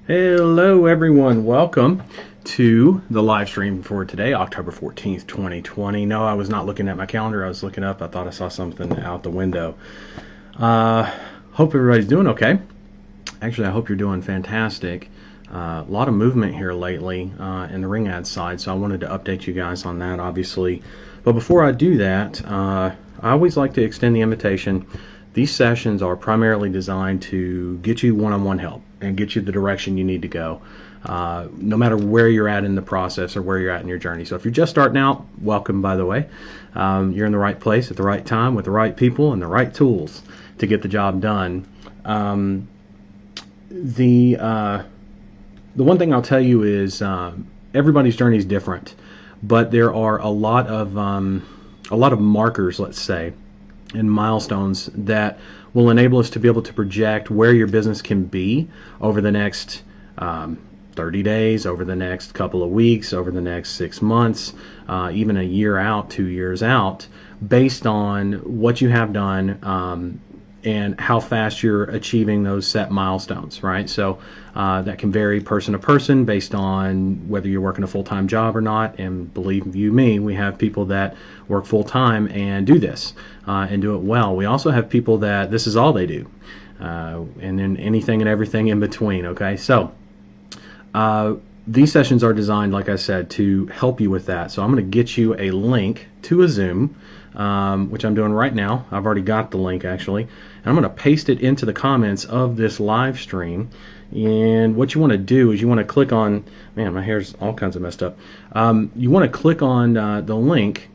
Hello everyone, welcome to the live stream for today, October 14th, 2020. No, I was not looking at my calendar, I was looking up, I thought I saw something out the window. Hope everybody's doing okay. Actually, I hope you're doing fantastic. A lot of movement here lately in the ring ad side, so I wanted to update you guys on that, obviously. But before I do that, I always like to extend the invitation. These sessions are primarily designed to get you one-on-one help and get you the direction you need to go, no matter where you're at in the process or where you're at in your journey. So if you're just starting out, welcome, by the way. You're in the right place at the right time with the right people and the right tools to get the job done. The one thing I'll tell you is everybody's journey is different, but there are a lot of markers, let's say, and milestones that will enable us to be able to project where your business can be over the next 30 days, over the next couple of weeks, over the next 6 months, even a year out, 2 years out, based on what you have done and how fast you're achieving those set milestones, right? So that can vary person to person based on whether you're working a full-time job or not. And believe you me, we have people that work full-time and do this and do it well. We also have people that this is all they do, and then anything and everything in between, okay? So these sessions are designed, like I said, to help you with that. So I'm going to get you a link to a Zoom, which I'm doing right now. I've already got the link, actually. And I'm going to paste it into the comments of this live stream. And what you want to do is you want to click on, man, my hair's all kinds of messed up. You want to click on the link,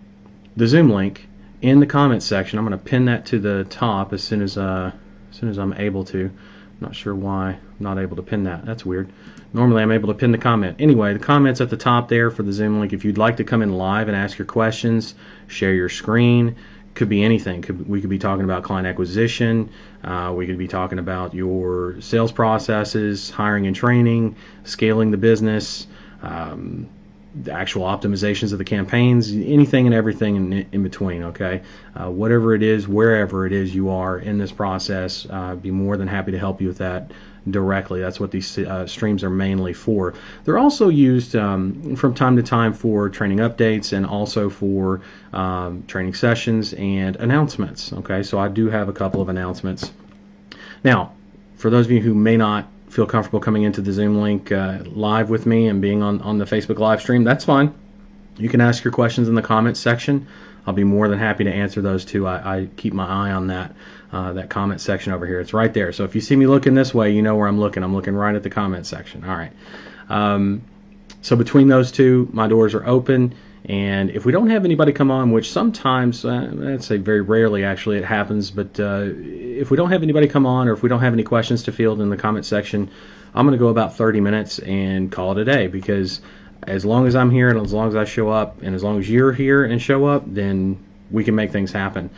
the Zoom link, in the comments section. I'm going to pin that to the top as soon as I'm able to. I'm not sure why I'm not able to pin that. That's weird. Normally I'm able to pin the comment. Anyway, the comment's at the top there for the Zoom link. If you'd like to come in live and ask your questions, share your screen, could be anything. We could be talking about client acquisition. We could be talking about your sales processes, hiring and training, scaling the business, the actual optimizations of the campaigns, anything and everything in between, okay? Whatever it is, wherever it is you are in this process, be more than happy to help you with that directly. That's what these streams are mainly for. They're also used from time to time for training updates and also for training sessions and announcements, okay? So I do have a couple of announcements. Now, for those of you who may not feel comfortable coming into the Zoom link live with me and being on the Facebook live stream, that's fine. You can ask your questions in the comments section. I'll be more than happy to answer those too. I keep my eye on that comment section over here. It's right there. So if you see me looking this way, you know where I'm looking. I'm looking right at the comment section. All right. So between those two, my doors are open. And if we don't have anybody come on, which sometimes, I'd say very rarely actually it happens, but if we don't have anybody come on or if we don't have any questions to field in the comment section, I'm going to go about 30 minutes and call it a day, because as long as I'm here and as long as I show up and as long as you're here and show up, then we can make things happen.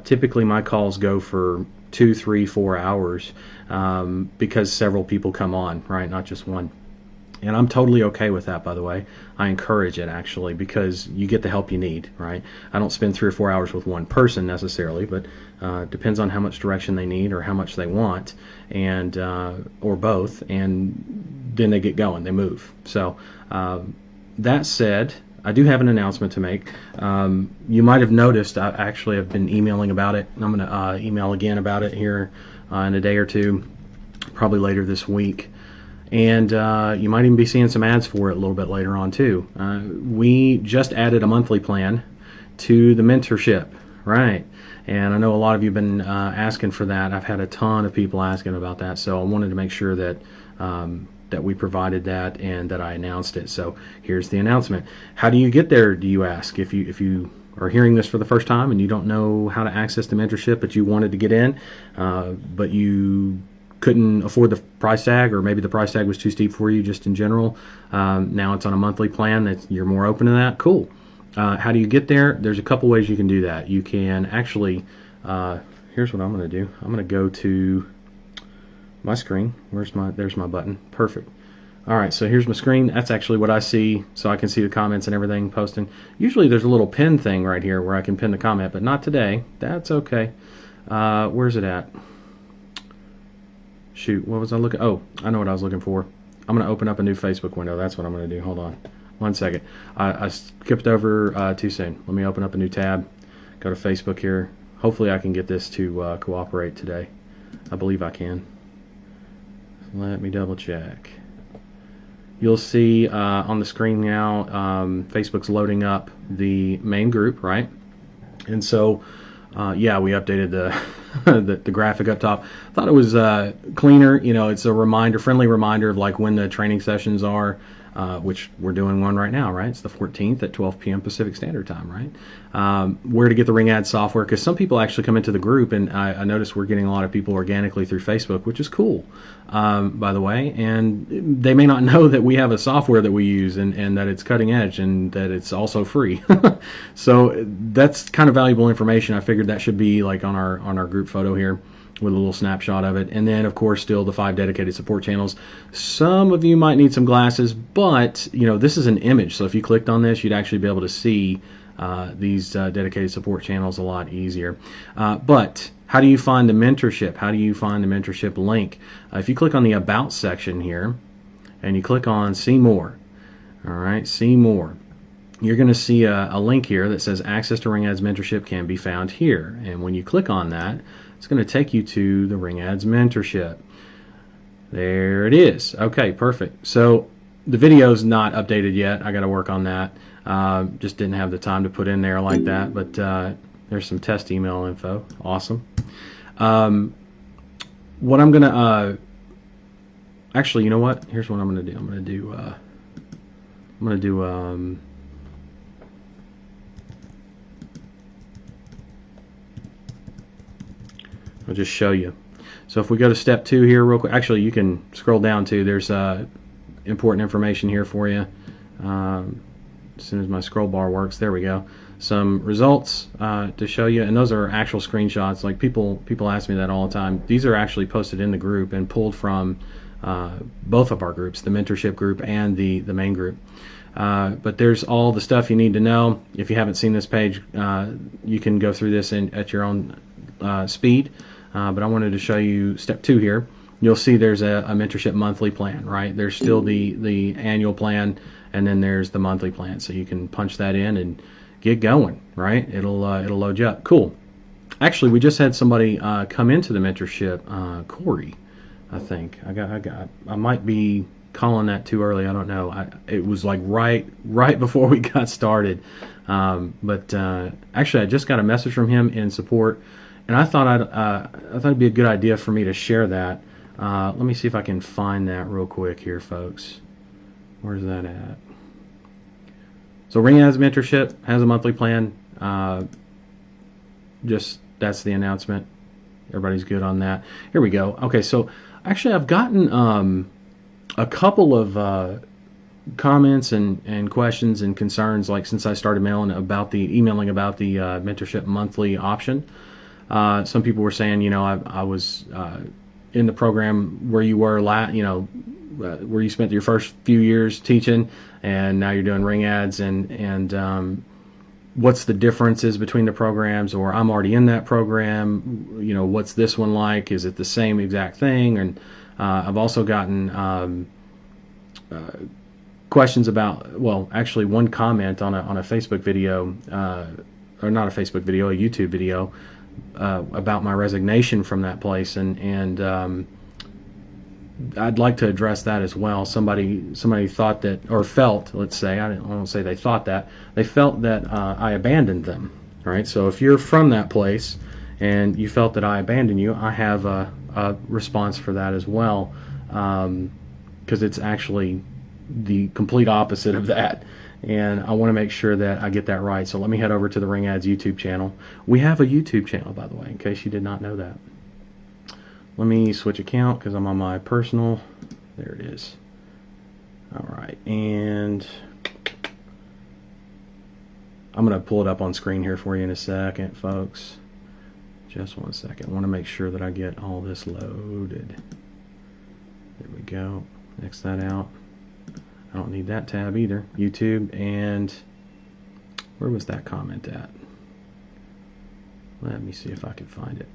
Typically my calls go for 2, 3, 4 hours because several people come on, right? Not just one. And I'm totally okay with that, by the way. I encourage it, actually, because you get the help you need, right? I don't spend 3 or 4 hours with one person necessarily, but depends on how much direction they need or how much they want, and or both, and then they get going, they move. So that said, I do have an announcement to make. You might have noticed I actually have been emailing about it. I'm going to email again about it here in a day or two, probably later this week. And you might even be seeing some ads for it a little bit later on too. We just added a monthly plan to the mentorship, right? And I know a lot of you have been asking for that. I've had a ton of people asking about that, so I wanted to make sure that that we provided that and that I announced it. So here's the announcement. How do you get there, do you ask? If you are hearing this for the first time and you don't know how to access the mentorship, but you wanted to get in, but you couldn't afford the price tag, or maybe the price tag was too steep for you just in general, now it's on a monthly plan that you're more open to that, cool. How do you get there? There's a couple ways you can do that. You can actually, here's what I'm going to do. I'm going to go to my screen. There's my button. Perfect. Alright, so here's my screen. That's actually what I see, so I can see the comments and everything posting. Usually there's a little pin thing right here where I can pin the comment, but not today. That's okay. Where's it at? Shoot, what was I looking? Oh, I know what I was looking for. I'm going to open up a new Facebook window. That's what I'm going to do. Hold on 1 second. I skipped over too soon. Let me open up a new tab. Go to Facebook here. Hopefully I can get this to cooperate today. I believe I can. Let me double check. You'll see on the screen now, Facebook's loading up the main group, right? And so, yeah, we updated the graphic up top. Thought it was cleaner. You know, it's a reminder, friendly reminder of like when the training sessions are, which we're doing one right now, right? It's the 14th at 12 p.m. Pacific Standard Time, right? Where to get the Ring Ad software, because some people actually come into the group, and I noticed we're getting a lot of people organically through Facebook, which is cool, by the way, and they may not know that we have a software that we use and that it's cutting edge and that it's also free. So that's kind of valuable information. I figured that should be like on our group photo here, with a little snapshot of it. And then of course still the 5 dedicated support channels. Some of you might need some glasses, but you know, this is an image, so if you clicked on this you'd actually be able to see these dedicated support channels a lot easier. But how do you find the mentorship? How do you find the mentorship link? If you click on the About section here and you click on See More, all right, See More, you're going to see a link here that says access to Ring Ads mentorship can be found here. And when you click on that, it's going to take you to the Ring Ads mentorship. There it is. Okay, perfect. So the video's not updated yet. I got to work on that. Just didn't have the time to put in there like that. But there's some test email info. Awesome. What I'm going to actually, you know what? Here's what I'm going to do. I'm going to do I'll just show you. So if we go to step 2 here real quick, actually you can scroll down too. There's important information here for you. As soon as my scroll bar works, there we go. Some results to show you, and those are actual screenshots. Like people ask me that all the time. These are actually posted in the group and pulled from both of our groups, the mentorship group and the main group. But there's all the stuff you need to know. If you haven't seen this page, you can go through this at your own speed. But I wanted to show you step 2 here. You'll see there's a mentorship monthly plan, right? There's still the annual plan, and then there's the monthly plan. So you can punch that in and get going, right? It'll load you up. Cool. Actually, we just had somebody come into the mentorship, Corey, I think. I might be calling that too early. I don't know. It was like right before we got started. But actually, I just got a message from him in support. And I thought it'd be a good idea for me to share that. Let me see if I can find that real quick here, folks. Where's that at? So Ring Ads mentorship has a monthly plan. Just that's the announcement. Everybody's good on that. Here we go. Okay, so actually I've gotten a couple of comments and questions and concerns, like since I started emailing about the mentorship monthly option. Some people were saying, you know, I was in the program where you were, where you spent your first few years teaching, and now you're doing Ring Ads, and what's the differences between the programs? Or I'm already in that program, you know, what's this one like? Is it the same exact thing? And I've also gotten questions about, well, actually one comment on a Facebook video, or not a Facebook video, a YouTube video, about my resignation from that place, and I'd like to address that as well. Somebody thought that, or felt, let's say, I won't say they thought that, they felt that I abandoned them, right? So if you're from that place and you felt that I abandoned you, I have a response for that as well, because it's actually the complete opposite of that. And I want to make sure that I get that right. So let me head over to the Ring Ads YouTube channel. We have a YouTube channel, by the way, in case you did not know that. Let me switch account because I'm on my personal. There it is. All right, and I'm going to pull it up on screen here for you in a second, folks. Just 1 second. I want to make sure that I get all this loaded. There we go. X that out. I don't need that tab either. YouTube, and where was that comment at? Let me see if I can find it.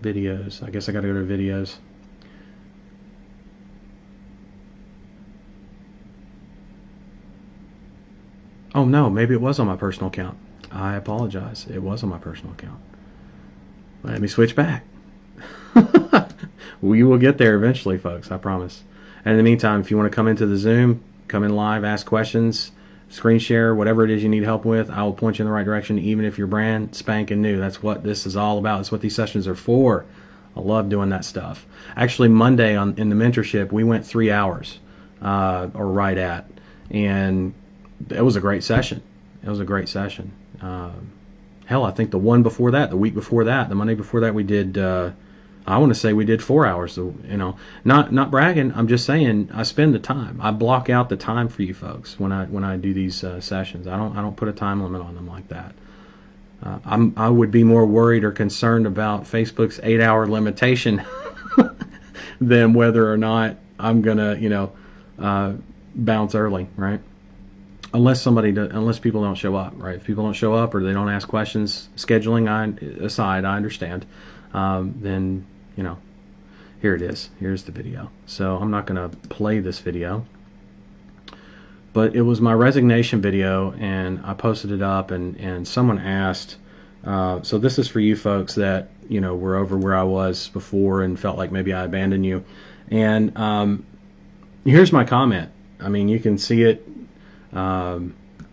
Videos. I guess I got to go to videos. Oh no, maybe it was on my personal account. I apologize. It was on my personal account. Let me switch back. We will get there eventually, folks. I promise. And in the meantime, if you want to come into the Zoom, come in live, ask questions, screen share, whatever it is you need help with, I will point you in the right direction, even if you're brand spanking new. That's what this is all about. That's what these sessions are for. I love doing that stuff. Actually, Monday in the mentorship, we went 3 hours, or right at, and it was a great session. It was a great session. Hell, I think the one before that, the week before that, the Monday before that, we did. I want to say we did 4 hours. So, not bragging. I'm just saying I spend the time. I block out the time for you folks when I do these sessions. I don't put a time limit on them like that. I would be more worried or concerned about Facebook's 8-hour limitation than whether or not I'm gonna bounce early, right? Unless people don't show up, right? If people don't show up or they don't ask questions, scheduling aside, I understand. Then here it is. Here's the video. So I'm not going to play this video, but it was my resignation video, and I posted it up, and someone asked. So this is for you folks that were over where I was before and felt like maybe I abandoned you. And here's my comment. I mean, you can see it.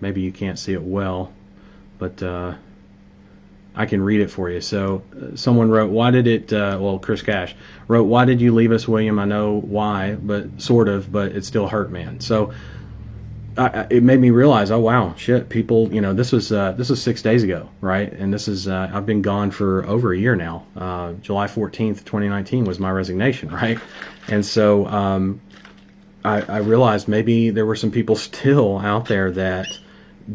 Maybe you can't see it well, but I can read it for you. So someone wrote, why did it, Chris Cash wrote, why did you leave us, William? I know why, but sort of, but it still hurt, man. So it made me realize, oh wow, shit, people, this was 6 days ago, right? And this is, I've been gone for over a year now. July 14th, 2019 was my resignation, right? And so, I realized maybe there were some people still out there that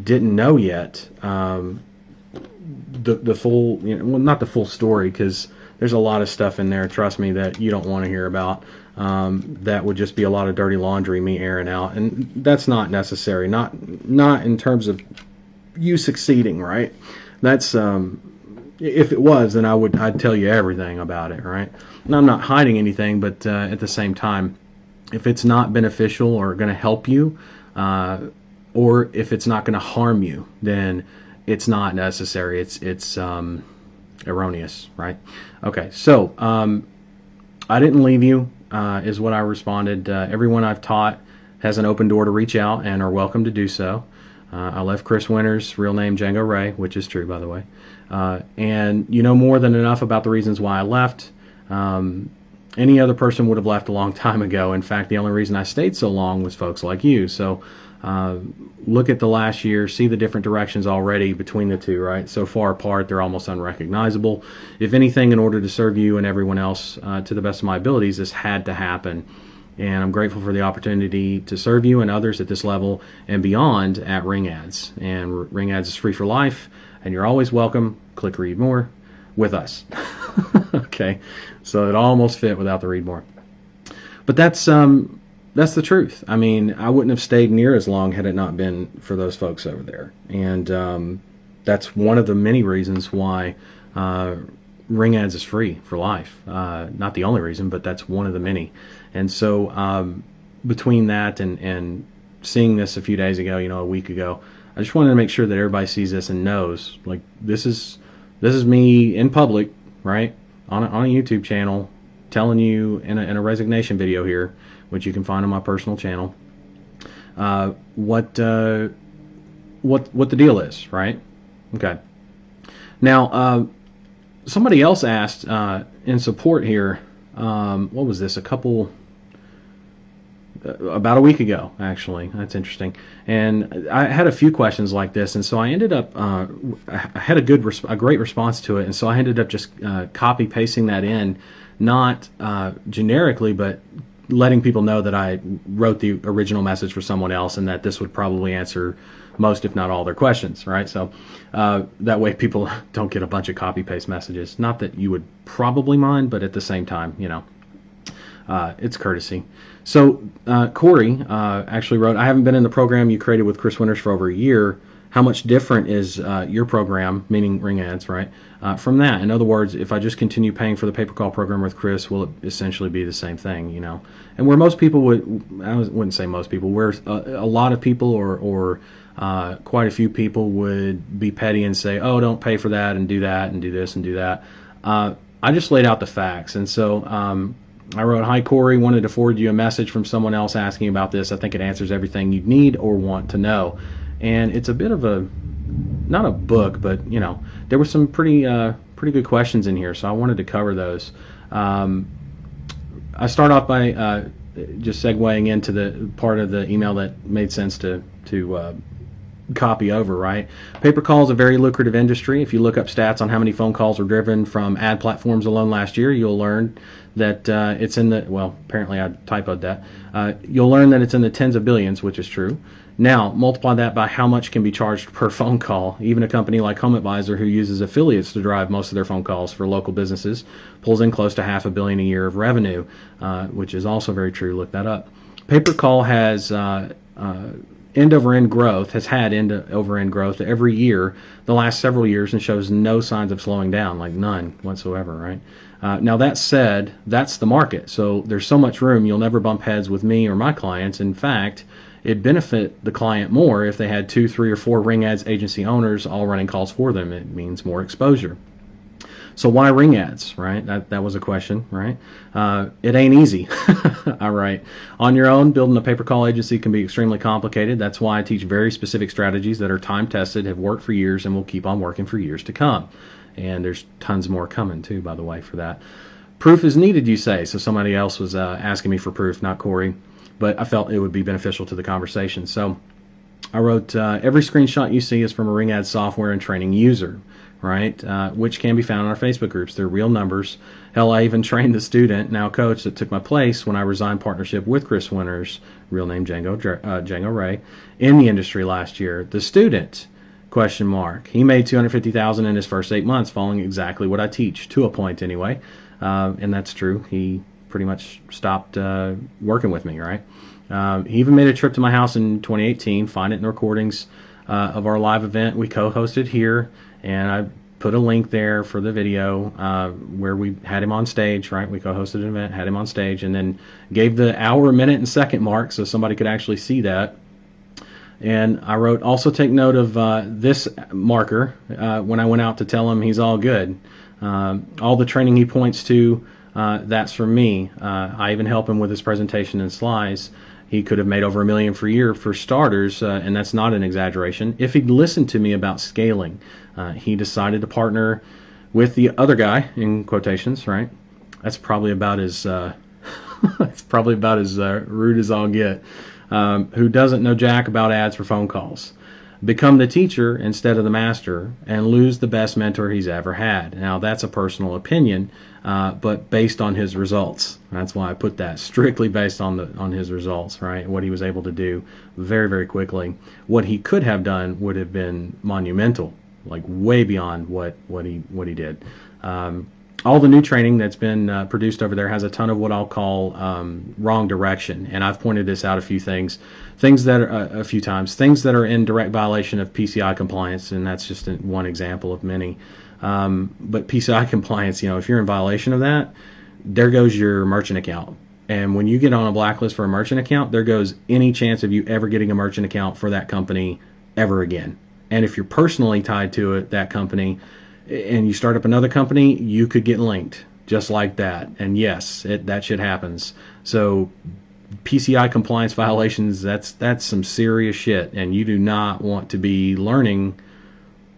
didn't know yet the full, not the full story, because there's a lot of stuff in there, trust me, that you don't want to hear about. That would just be a lot of dirty laundry, me airing out, and that's not necessary. Not in terms of you succeeding, right? That's if it was, then I'd tell you everything about it, right? And I'm not hiding anything, but at the same time, if it's not beneficial or going to help you, or if it's not going to harm you, then it's not necessary. It's erroneous, right? Okay, so I didn't leave you, is what I responded. Everyone I've taught has an open door to reach out and are welcome to do so. I left Chris Winters, real name Django Ray, which is true, by the way. And you know more than enough about the reasons why I left. Any other person would have left a long time ago. In fact, the only reason I stayed so long was folks like you. So look at the last year, see the different directions already between the two, right? So far apart, they're almost unrecognizable. If anything, in order to serve you and everyone else to the best of my abilities, this had to happen. And I'm grateful for the opportunity to serve you and others at this level and beyond at Ring Ads. And Ring Ads is free for life, and you're always welcome. Click Read More with us. Okay, so it almost fit without the read more. But that's the truth. I mean, I wouldn't have stayed near as long had it not been for those folks over there. And that's one of the many reasons why Ring Ads is free for life. Not the only reason, but that's one of the many. And so between that and seeing this a few days ago, a week ago, I just wanted to make sure that everybody sees this and knows, like, this is me in public, right, on a YouTube channel, telling you in a resignation video here, which you can find on my personal channel, what the deal is, right? Okay. Now, somebody else asked in support here, what was this? About a week ago, actually. That's interesting. And I had a few questions like this, and so I ended up, I had a great response to it, and so I ended up just copy pasting that in, not generically, but letting people know that I wrote the original message for someone else, and that this would probably answer most, if not all, their questions, right? So that way people don't get a bunch of copy paste messages. Not that you would probably mind, but at the same time, it's courtesy. So Corey actually wrote, I haven't been in the program you created with Chris Winters for over a year. how much different is your program, meaning ring ads, right, from that? In other words, if I just continue paying for the pay-per-call program with Chris, will it essentially be the same thing, you know? And where most people wouldn't say most people, where a lot of people or quite a few people would be petty and say, oh, don't pay for that and do this and do that. I just laid out the facts. And so I wrote, hi, Corey, wanted to forward you a message from someone else asking about this. I think it answers everything you need or want to know. And it's a bit of a, not a book, but, you know, there were some pretty good questions in here, so I wanted to cover those. I start off by just segueing into the part of the email that made sense to copy over, right? Pay-per-call is a very lucrative industry. If you look up stats on how many phone calls were driven from ad platforms alone last year, you'll learn that it's in the, well, apparently I typoed that. You'll learn that it's in the tens of billions, which is true. Now, multiply that by how much can be charged per phone call. Even a company like HomeAdvisor, who uses affiliates to drive most of their phone calls for local businesses, pulls in close to $500 million a year of revenue, which is also very true. Look that up. Pay-per-call has end-over-end growth, has had end-over-end growth every year the last several years and shows no signs of slowing down, like none whatsoever, right? Now, that said, that's the market, so there's so much room you'll never bump heads with me or my clients. In fact, it'd benefit the client more if they had 2, 3, or 4 ring ads agency owners all running calls for them. It means more exposure. So why ring ads, right? That was a question, right? It ain't easy. All right. On your own, building a pay-per-call agency can be extremely complicated. That's why I teach very specific strategies that are time-tested, have worked for years, and will keep on working for years to come. And there's tons more coming, too, by the way, for that. Proof is needed, you say. So somebody else was asking me for proof, not Corey. But I felt it would be beneficial to the conversation. So I wrote, every screenshot you see is from a ring ad software and training user, right, which can be found in our Facebook groups. They're real numbers. Hell, I even trained the student, now coach, that took my place when I resigned partnership with Chris Winters, real name Django Ray, in the industry last year. The student, question mark. He made $250,000 in his first 8 months, following exactly what I teach, to a point anyway. And that's true. He pretty much stopped working with me, right? He even made a trip to my house in 2018, find it in the recordings of our live event we co-hosted here, and I put a link there for the video where we had him on stage, right? We co-hosted an event, had him on stage, and then gave the hour, minute, and second mark so somebody could actually see that. And I wrote, also take note of this marker when I went out to tell him he's all good. All the training he points to, that's from me. I even help him with his presentation and slides. He could have made over $1 million per year for starters, and that's not an exaggeration. If he'd listened to me about scaling, he decided to partner with the other guy, in quotations, right? That's probably about as rude as I'll get. Who doesn't know jack about ads for phone calls. Become the teacher instead of the master and lose the best mentor he's ever had. Now, that's a personal opinion, but based on his results. That's why I put that, strictly based on his results, right? What he was able to do very, very quickly. What he could have done would have been monumental, like way beyond what he did. All the new training that's been produced over there has a ton of what I'll call wrong direction, and I've pointed this out a few times, things that are in direct violation of PCI compliance, and that's just one example of many. But PCI compliance, if you're in violation of that, there goes your merchant account. And when you get on a blacklist for a merchant account, there goes any chance of you ever getting a merchant account for that company ever again. And if you're personally tied to that company, and you start up another company, you could get linked just like that. And yes, that shit happens. So PCI compliance violations, that's some serious shit, and you do not want to be learning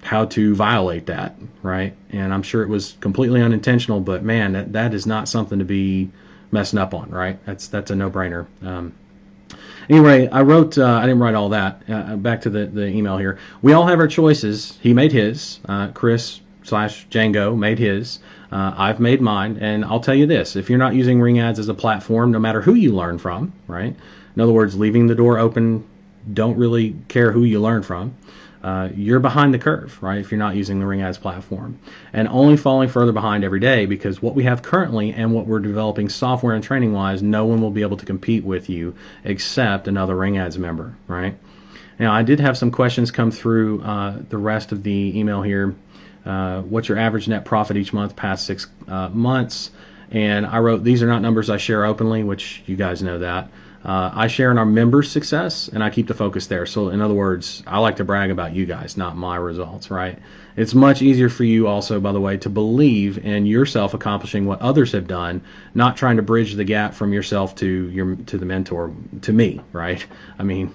how to violate that, right? And I'm sure it was completely unintentional, but man, that is not something to be messing up on, right? That's a no-brainer. Anyway, I wrote, I didn't write all that. Back to the email here. We all have our choices. He made his. Chris/Django made his. I've made mine. And I'll tell you this. If you're not using Ring Ads as a platform, no matter who you learn from, right? In other words, leaving the door open, don't really care who you learn from. You're behind the curve, right, if you're not using the Ring Ads platform, and only falling further behind every day, because what we have currently and what we're developing software and training wise, no one will be able to compete with you except another Ring Ads member, right? Now, I did have some questions come through the rest of the email here. What's your average net profit each month past 6 months? And I wrote, these are not numbers I share openly, which you guys know that. I share in our members' success, and I keep the focus there. So in other words, I like to brag about you guys, not my results, right? It's much easier for you also, by the way, to believe in yourself accomplishing what others have done, not trying to bridge the gap from yourself to the mentor, to me, right? I mean,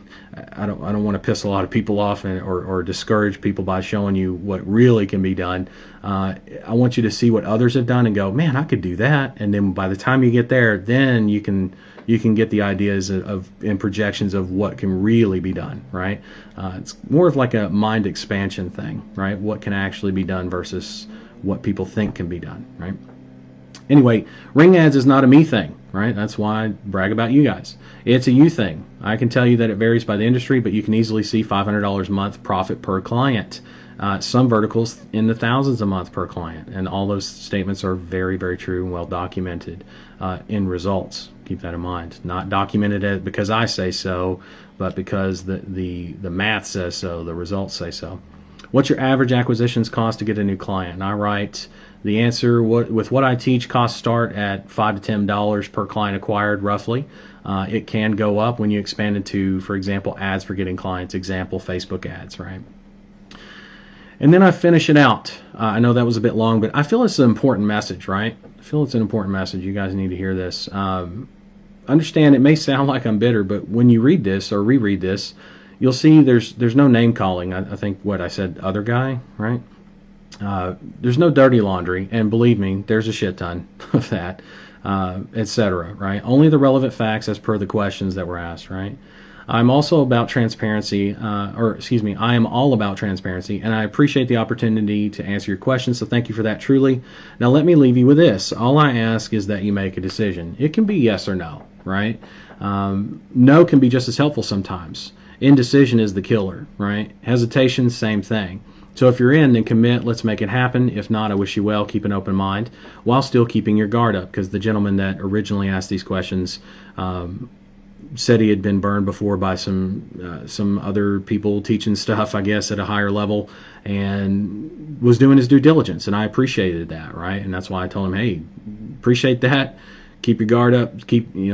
I don't want to piss a lot of people off or discourage people by showing you what really can be done. I want you to see what others have done and go, man, I could do that. And then by the time you get there, then you can get the ideas and projections of what can really be done, right? It's more of like a mind expansion thing, right? What can actually be done versus what people think can be done, right? Anyway, ring ads is not a me thing, right? That's why I brag about you guys. It's a you thing. I can tell you that it varies by the industry, but you can easily see $500 a month profit per client. Some verticals in the thousands a month per client, and all those statements are very, very true and well documented in results. Keep that in mind. Not documented because I say so, but because the math says so, the results say so. What's your average acquisitions cost to get a new client? And I write the answer, with what I teach, costs start at $5 to $10 per client acquired, roughly. It can go up when you expand into, for example, ads for getting clients, example, Facebook ads, right? And then I finish it out. I know that was a bit long, but I feel it's an important message, right? I feel it's an important message. You guys need to hear this. Understand, it may sound like I'm bitter, but when you read this or reread this, you'll see there's no name calling. I think what I said, other guy, right? There's no dirty laundry, and believe me, there's a shit ton of that, etc., right? Only the relevant facts as per the questions that were asked, right? I'm also about transparency, I am all about transparency, and I appreciate the opportunity to answer your questions, so thank you for that truly. Now let me leave you with this. All I ask is that you make a decision. It can be yes or no, right? No can be just as helpful sometimes. Indecision is the killer, right? Hesitation, same thing. So if you're in, then commit, let's make it happen. If not, I wish you well, keep an open mind, while still keeping your guard up, because the gentleman that originally asked these questions said he had been burned before by some other people teaching stuff, I guess, at a higher level, and was doing his due diligence, and I appreciated that, right? And that's why I told him, hey, appreciate that. Keep your guard up.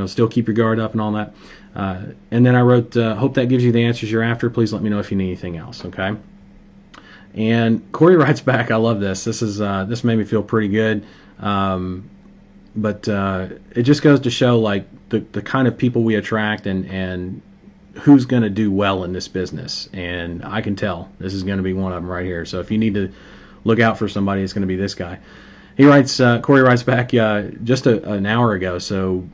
Still keep your guard up and all that. And then I wrote, hope that gives you the answers you're after. Please let me know if you need anything else, okay? And Corey writes back, I love this. This made me feel pretty good. But it just goes to show, like, the kind of people we attract and who's going to do well in this business. And I can tell this is going to be one of them right here. So if you need to look out for somebody, it's going to be this guy. He writes, Corey writes back just an hour ago, so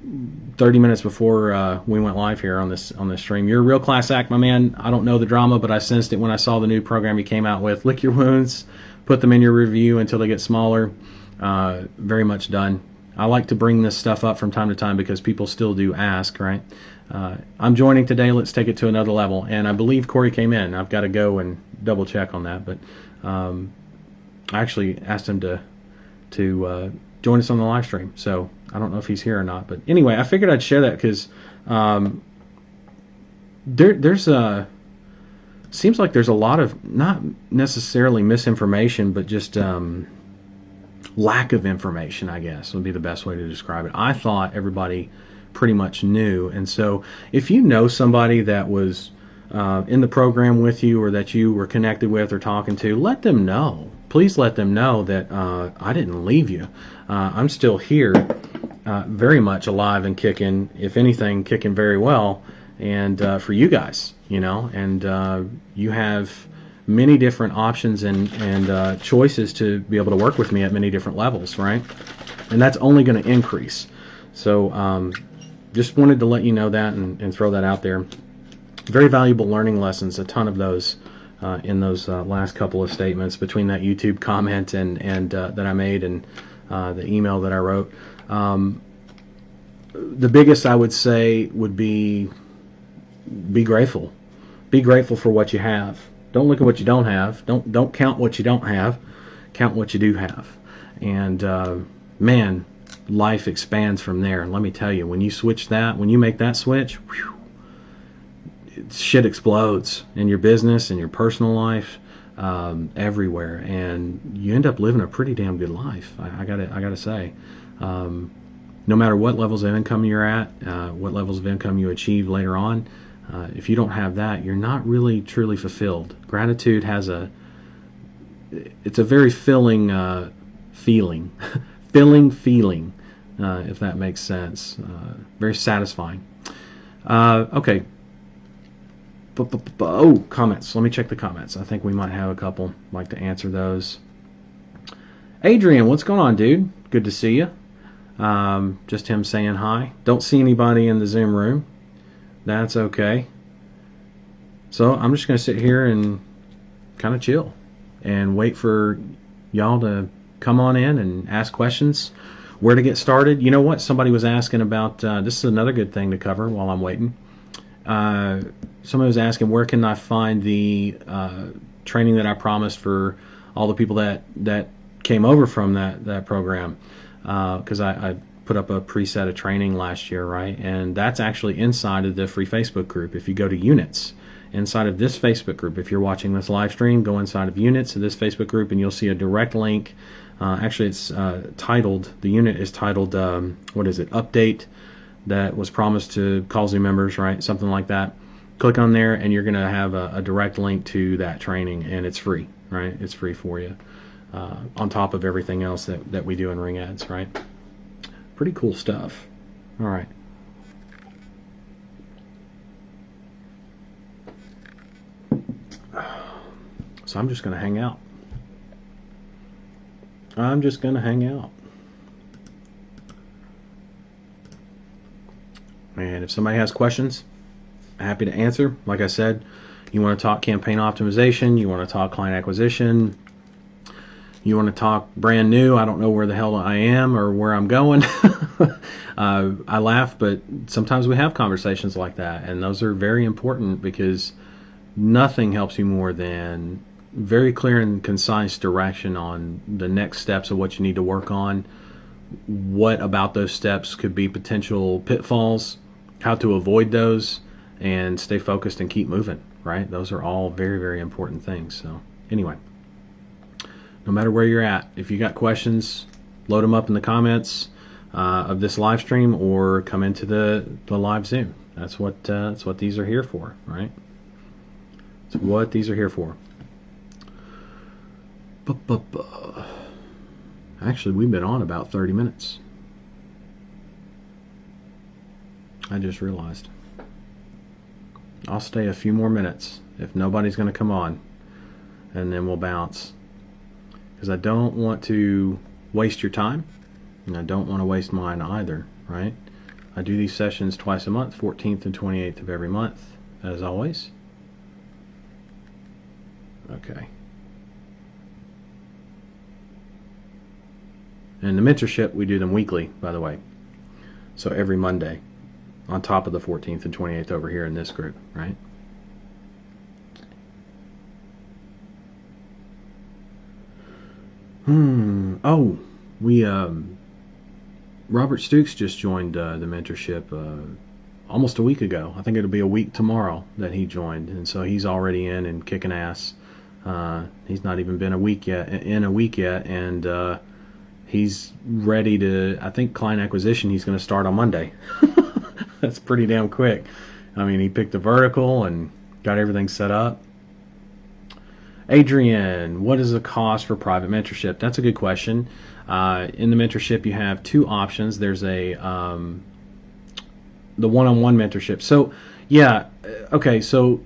30 minutes before we went live here on this stream. You're a real class act, my man. I don't know the drama, but I sensed it when I saw the new program you came out with. Lick your wounds, put them in your review until they get smaller. Very much done. I like to bring this stuff up from time to time because people still do ask, right? I'm joining today. Let's take it to another level. And I believe Corey came in. I've got to go and double check on that. But I actually asked him to join us on the live stream. So I don't know if he's here or not. But anyway, I figured I'd share that because seems like there's a lot of, not necessarily misinformation, but just lack of information, I guess, would be the best way to describe it. I thought everybody pretty much knew. And so if you know somebody that was in the program with you or that you were connected with or talking to, let them know. Please let them know that I didn't leave you. I'm still here, very much alive and kicking, if anything, kicking very well, and for you guys, and you have many different options and choices to be able to work with me at many different levels, right? And that's only going to increase. So just wanted to let you know that and throw that out there. Very valuable learning lessons, a ton of those in those last couple of statements between that YouTube comment and that I made and the email that I wrote. The biggest I would say would be grateful. Be grateful for what you have. Don't look at what you don't have. Don't count what you don't have. Count what you do have. And man, life expands from there. And let me tell you, when you switch that, when you make that switch, whew, shit explodes in your business, in your personal life, everywhere, and you end up living a pretty damn good life. I gotta say, no matter what levels of income you're at, what levels of income you achieve later on, if you don't have that, you're not really truly fulfilled. Gratitude it's a very filling feeling, filling feeling, if that makes sense. Very satisfying. Okay. Oh, comments. Let me check the comments. I think we might have a couple. I'd like to answer those. Adrian, what's going on, dude? Good to see you. Just him saying hi. Don't see anybody in the Zoom room. That's okay. So I'm just going to sit here and kind of chill and wait for y'all to come on in and ask questions. Where to get started? You know what? Somebody was asking about, this is another good thing to cover while I'm waiting. Somebody was asking, where can I find the training that I promised for all the people that came over from that program? Because I put up a preset of training last year, right? And that's actually inside of the free Facebook group. If you go to units, inside of this Facebook group, if you're watching this live stream, go inside of units of this Facebook group and you'll see a direct link. Actually, it's titled, the unit is titled, what is it, update that was promised to Callsy members, right? Something like that. Click on there and you're going to have a direct link to that training, and it's free, right? It's free for you, on top of everything else that we do in Ring Ads, right? Pretty cool stuff. All right. So I'm just going to hang out. I'm just going to hang out. And if somebody has questions, I'm happy to answer. Like I said, you want to talk campaign optimization, you want to talk client acquisition, you want to talk brand new, I don't know where the hell I am or where I'm going. I laugh, but sometimes we have conversations like that, and those are very important because nothing helps you more than very clear and concise direction on the next steps of what you need to work on, what about those steps could be potential pitfalls, how to avoid those, and stay focused and keep moving, right? Those are all very, very important things. So anyway, no matter where you're at, if you got questions, load them up in the comments of this live stream or come into the live Zoom. That's what these are here for, right? That's what these are here for. Actually, we've been on about 30 minutes. I just realized. I'll stay a few more minutes if nobody's going to come on, and then we'll bounce. Because I don't want to waste your time, and I don't want to waste mine either, right? I do these sessions twice a month, 14th and 28th of every month, as always. Okay. And the mentorship, we do them weekly, by the way. So every Monday, on top of the 14th and 28th over here in this group, right? Oh, we, Robert Stukes just joined the mentorship almost a week ago. I think it'll be a week tomorrow that he joined, and so he's already in and kicking ass. He's not even been a week yet, and he's ready to, I think client acquisition he's going to start on Monday. That's pretty damn quick. I mean, he picked a vertical and got everything set up. Adrian, what is the cost for private mentorship? That's a good question. In the mentorship, you have two options. There's the one-on-one mentorship. So, yeah, okay, so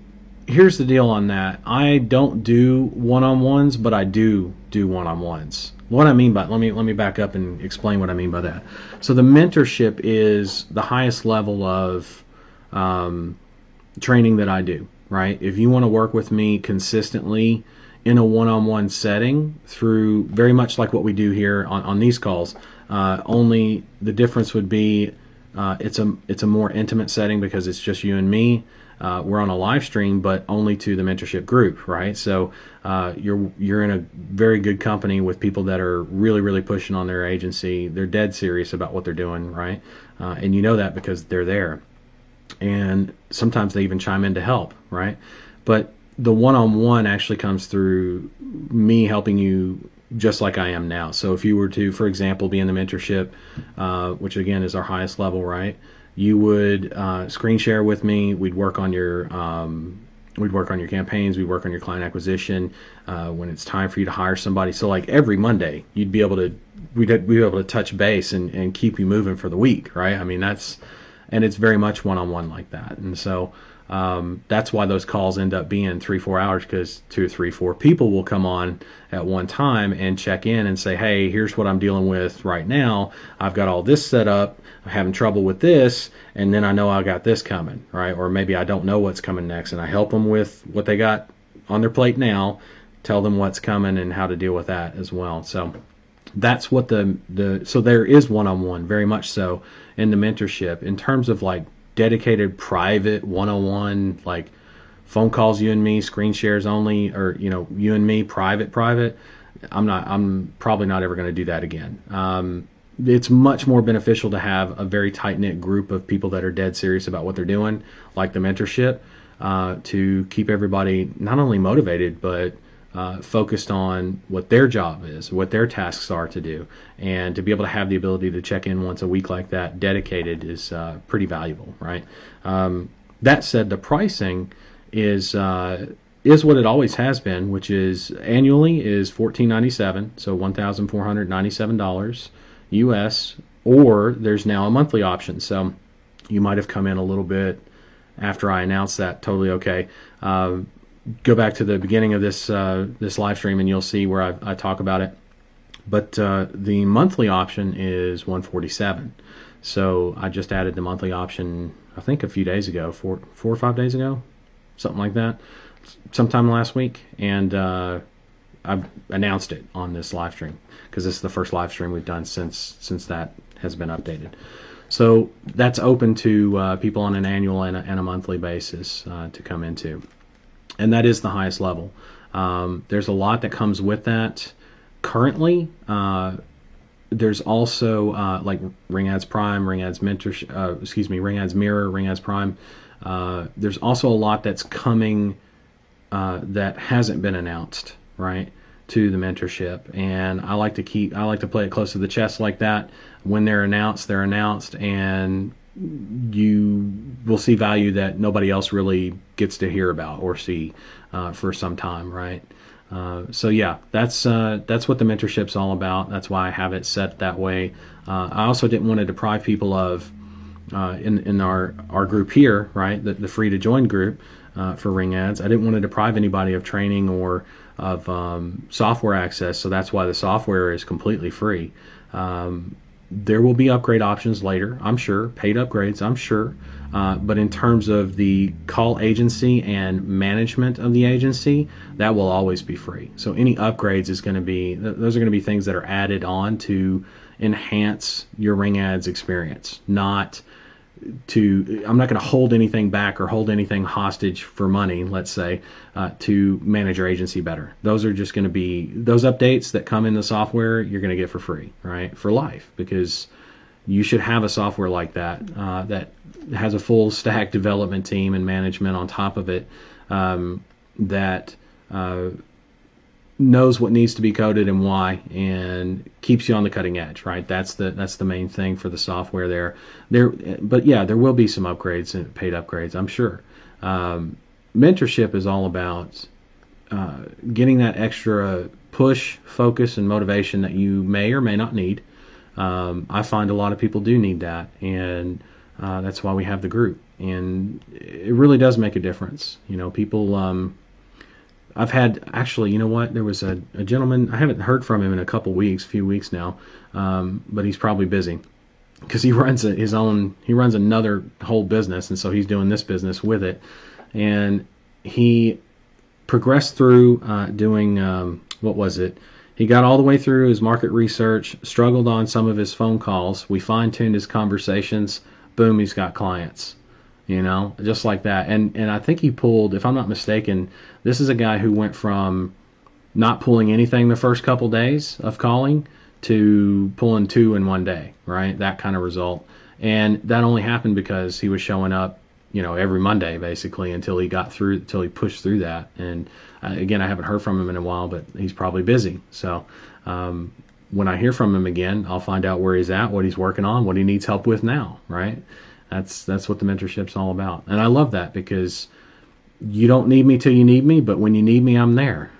here's the deal on that. I don't do one-on-ones, but I do one-on-ones. What I mean by, let me back up and explain what I mean by that. So the mentorship is the highest level of training that I do, right? If you want to work with me consistently in a one-on-one setting, through very much like what we do here on these calls, only the difference would be it's a more intimate setting because it's just you and me. We're on a live stream, but only to the mentorship group, right? So you're in a very good company with people that are really, really pushing on their agency. They're dead serious about what they're doing, right? And you know that because they're there. and sometimes they even chime in to help, right? But the one-on-one actually comes through me helping you just like I am now. So if you were to, for example, be in the mentorship, which again is our highest level, right? You would screen share with me. We'd work on your campaigns. We'd work on your client acquisition. When it's time for you to hire somebody, so like every Monday, we'd be able to touch base and keep you moving for the week, right? I mean, and it's very much one-on-one like that. And so that's why those calls end up being 3-4 hours, because 2, 3, 4 people will come on at one time and check in and say, hey, here's what I'm dealing with right now. I've got all this set up. I'm having trouble with this, and then I know I got this coming, right? Or maybe I don't know what's coming next, and I help them with what they got on their plate now, tell them what's coming and how to deal with that as well. So that's what so there is one-on-one, very much so, in the mentorship. In terms of like dedicated private one-on-one, like phone calls, you and me, screen shares only, or you and me, private, I'm probably not ever going to do that again. It's much more beneficial to have a very tight-knit group of people that are dead serious about what they're doing, like the mentorship, to keep everybody not only motivated but focused on what their job is, what their tasks are to do, and to be able to have the ability to check in once a week like that, dedicated, is pretty valuable, right? That said, the pricing is what it always has been, which is annually is $14.97, so $1,497 US, or there's now a monthly option. So you might have come in a little bit after I announced that. Totally okay. Go back to the beginning of this live stream and you'll see where I talk about it. But the monthly option is $147. So I just added the monthly option, I think a few days ago, 4 or 5 days ago, something like that, sometime last week, and I've announced it on this live stream because this is the first live stream we've done since that has been updated. So that's open to people on an annual and a monthly basis to come into. And that is the highest level. There's a lot that comes with that. Currently, there's also like Ring Ads Prime, Ring Ads Ring Ads Mirror, Ring Ads Prime. There's also a lot that's coming that hasn't been announced, right, to the mentorship. And I like to play it close to the chest like that. When they're announced, and you will see value that nobody else really gets to hear about or see for some time, right? So yeah, that's what the mentorship's all about. That's why I have it set that way. I also didn't want to deprive people of in our group here, right? The free to join group for Ring Ads. I didn't want to deprive anybody of training or of software access. So that's why the software is completely free. There will be upgrade options later, I'm sure, paid upgrades, I'm sure. But in terms of the call agency and management of the agency, that will always be free. So any upgrades those are going to be things that are added on to enhance your Ring Ads experience, I'm not going to hold anything back or hold anything hostage for money, let's say, to manage your agency better. Those are just going to be those updates that come in the software you're going to get for free, right, for life, because you should have a software like that that has a full stack development team and management on top of it that knows what needs to be coded and why, and keeps you on the cutting edge, right? That's the main thing for the software there. But yeah, there will be some upgrades and paid upgrades, I'm sure. Mentorship is all about getting that extra push, focus, and motivation that you may or may not need. I find a lot of people do need that, and that's why we have the group. And it really does make a difference. People. I've had, actually, you know what? There was a gentleman, I haven't heard from him in a few weeks now, but he's probably busy because he runs another whole business, and so he's doing this business with it. And he progressed through doing, what was it? He got all the way through his market research, struggled on some of his phone calls. We fine-tuned his conversations. Boom, he's got clients. Just like that. And I think he pulled, if I'm not mistaken, this is a guy who went from not pulling anything the first couple days of calling to pulling 2 in one day, right? That kind of result. And that only happened because he was showing up every Monday basically until he pushed through that. And again, I haven't heard from him in a while, but he's probably busy. So when I hear from him again, I'll find out where he's at, what he's working on, what he needs help with now, right? That's what the mentorship's all about. And I love that because you don't need me till you need me, but when you need me, I'm there.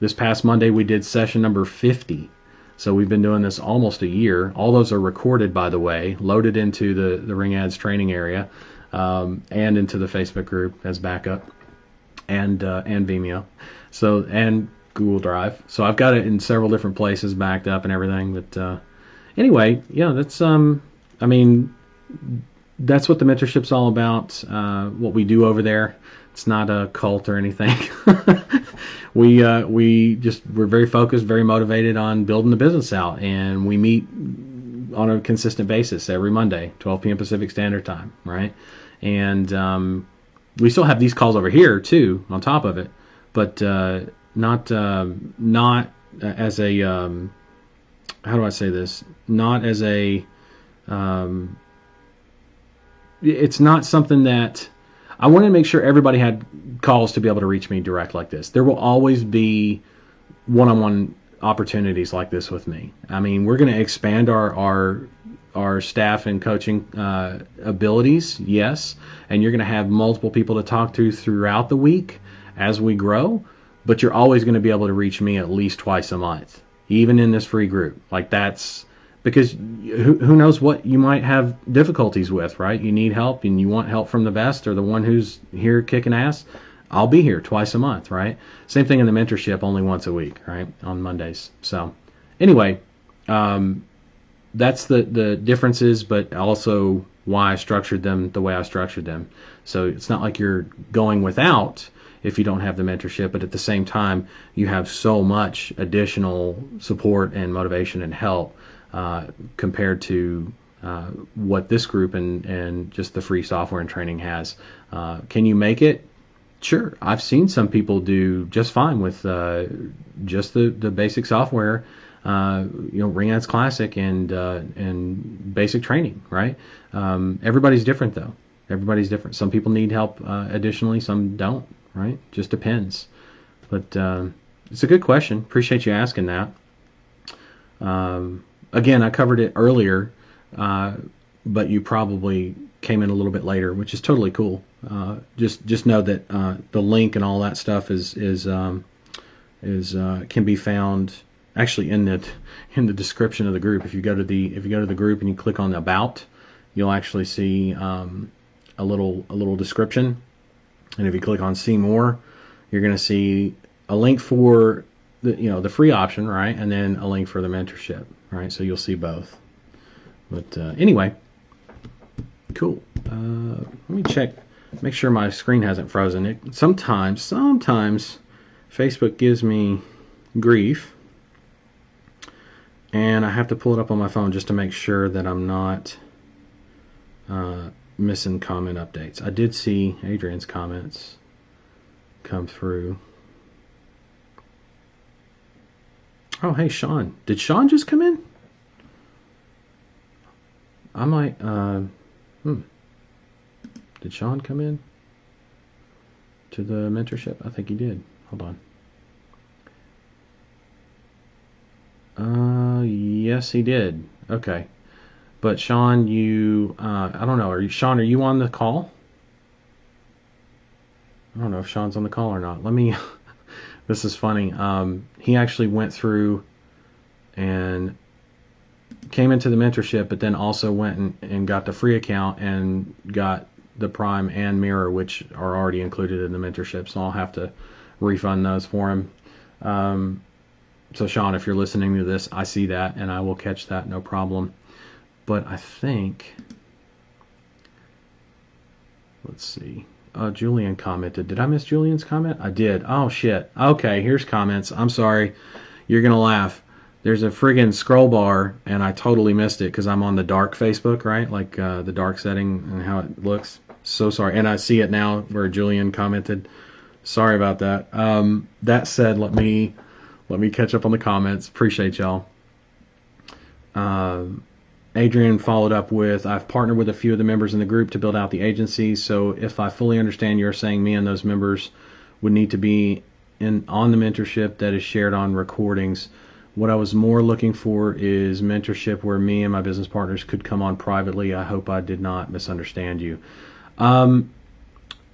This past Monday we did session number 50. So we've been doing this almost a year. All those are recorded, by the way, loaded into the Ring Ads training area, and into the Facebook group as backup, and Vimeo, and Google Drive. So I've got it in several different places backed up and everything. But anyway, yeah, that's that's what the mentorship's all about. What we do over there. It's not a cult or anything. We're very focused, very motivated on building the business out, and we meet on a consistent basis every Monday, 12 p.m. Pacific Standard Time, right? And we still have these calls over here too, on top of it, but not as a how do I say this? Not as a it's not something that I wanted to make sure everybody had calls to be able to reach me direct like this. There will always be one-on-one opportunities like this with me. I mean, we're going to expand our staff and coaching abilities, yes, and you're going to have multiple people to talk to throughout the week as we grow, but you're always going to be able to reach me at least twice a month, even in this free group. Like, that's because who knows what you might have difficulties with, right? You need help and you want help from the best or the one who's here kicking ass. I'll be here twice a month, right? Same thing in the mentorship, only once a week, right? On Mondays. So anyway, that's the differences, but also why I structured them the way I structured them. So it's not like you're going without if you don't have the mentorship, but at the same time, you have so much additional support and motivation and help compared to what this group and just the free software and training has. Can you make it? Sure. I've seen some people do just fine with just the basic software, Ring Ads Classic and basic training, right? Everybody's different though. Everybody's different. Some people need help additionally, some don't, right? Just depends. But it's a good question. Appreciate you asking that. Again, I covered it earlier, but you probably came in a little bit later, which is totally cool. Just know that the link and all that stuff is can be found actually in the description of the group. If you go to the group and you click on the About, you'll actually see a little description. And if you click on See More, you're going to see a link for the free option, right? And then a link for the mentorship, right? So you'll see both. But anyway, cool. Let me check, make sure my screen hasn't frozen. Sometimes Facebook gives me grief, and I have to pull it up on my phone just to make sure that I'm not missing comment updates. I did see Adrian's comments come through. Oh, hey, Sean. Did Sean just come in? I might, Did Sean come in to the mentorship? I think he did. Hold on. Yes, he did. Okay. But Sean, I don't know. Sean, are you on the call? I don't know if Sean's on the call or not. This is funny. He actually went through and came into the mentorship, but then also went and got the free account and got the Prime and Mirror, which are already included in the mentorship. So I'll have to refund those for him. So Sean, if you're listening to this, I see that and I will catch that, no problem. But I think, let's see. Julian commented. Did I miss Julian's comment? I did. Oh, shit. Okay, here's comments. I'm sorry. You're going to laugh. There's a friggin' scroll bar, and I totally missed it because I'm on the dark Facebook, right? Like the dark setting and how it looks. So sorry. And I see it now where Julian commented. Sorry about that. That said, let me Adrian followed up with, I've partnered with a few of the members in the group to build out the agency, so if I fully understand, you're saying me and those members would need to be on the mentorship that is shared on recordings. What I was more looking for is mentorship where me and my business partners could come on privately. I hope I did not misunderstand you.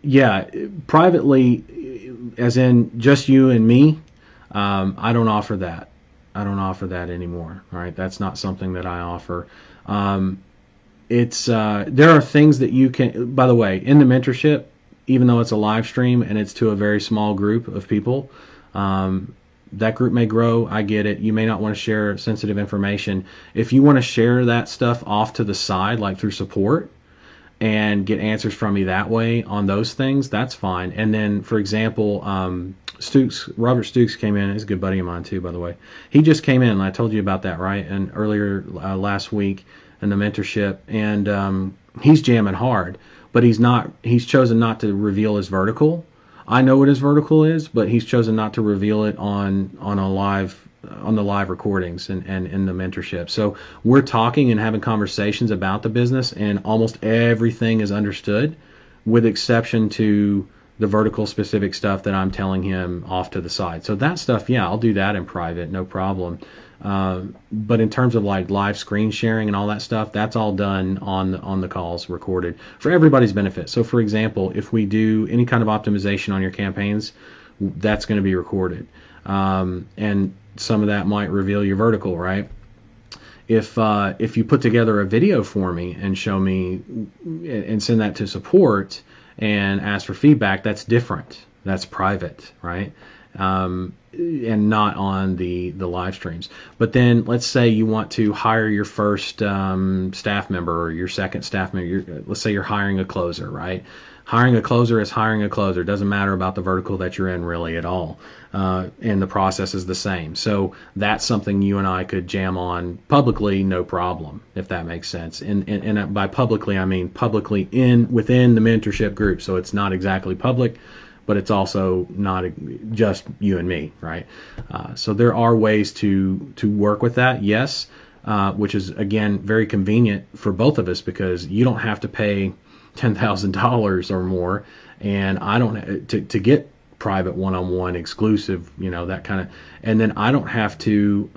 Yeah, privately, as in just you and me, I don't offer that. I don't offer that anymore. All right, that's not something that I offer. There are things that you can. By the way, in the mentorship, even though it's a live stream and it's to a very small group of people, that group may grow. I get it. You may not want to share sensitive information. If you want to share that stuff off to the side, like through support, and get answers from me that way on those things, that's fine. And then, for example, Robert Stooks came in. He's a good buddy of mine too, by the way. He just came in, and I told you about that, right? And earlier last week in the mentorship, and he's jamming hard, but he's chosen not to reveal his vertical. I know what his vertical is, but he's chosen not to reveal it on the live recordings and in the mentorship. So we're talking and having conversations about the business, and almost everything is understood, with exception to the vertical specific stuff that I'm telling him off to the side. So that stuff, yeah, I'll do that in private, no problem. But in terms of like live screen sharing and all that stuff, that's all done on the calls, recorded for everybody's benefit. So for example, if we do any kind of optimization on your campaigns, that's going to be recorded. And some of that might reveal your vertical, right? If you put together a video for me and show me and send that to support and ask for feedback, that's different. That's private, right? And not on the live streams. But then let's say you want to hire your first staff member or your second staff member. Let's say you're hiring a closer, right? Hiring a closer is hiring a closer. It doesn't matter about the vertical that you're in really at all. And the process is the same. So that's something you and I could jam on publicly, no problem, if that makes sense. And by publicly, I mean publicly within the mentorship group. So it's not exactly public, but it's also not just you and me, right? So there are ways to work with that, yes, which is, again, very convenient for both of us, because you don't have to pay $10,000 or more, and I don't to get private one-on-one exclusive, that kind of, and then I don't have to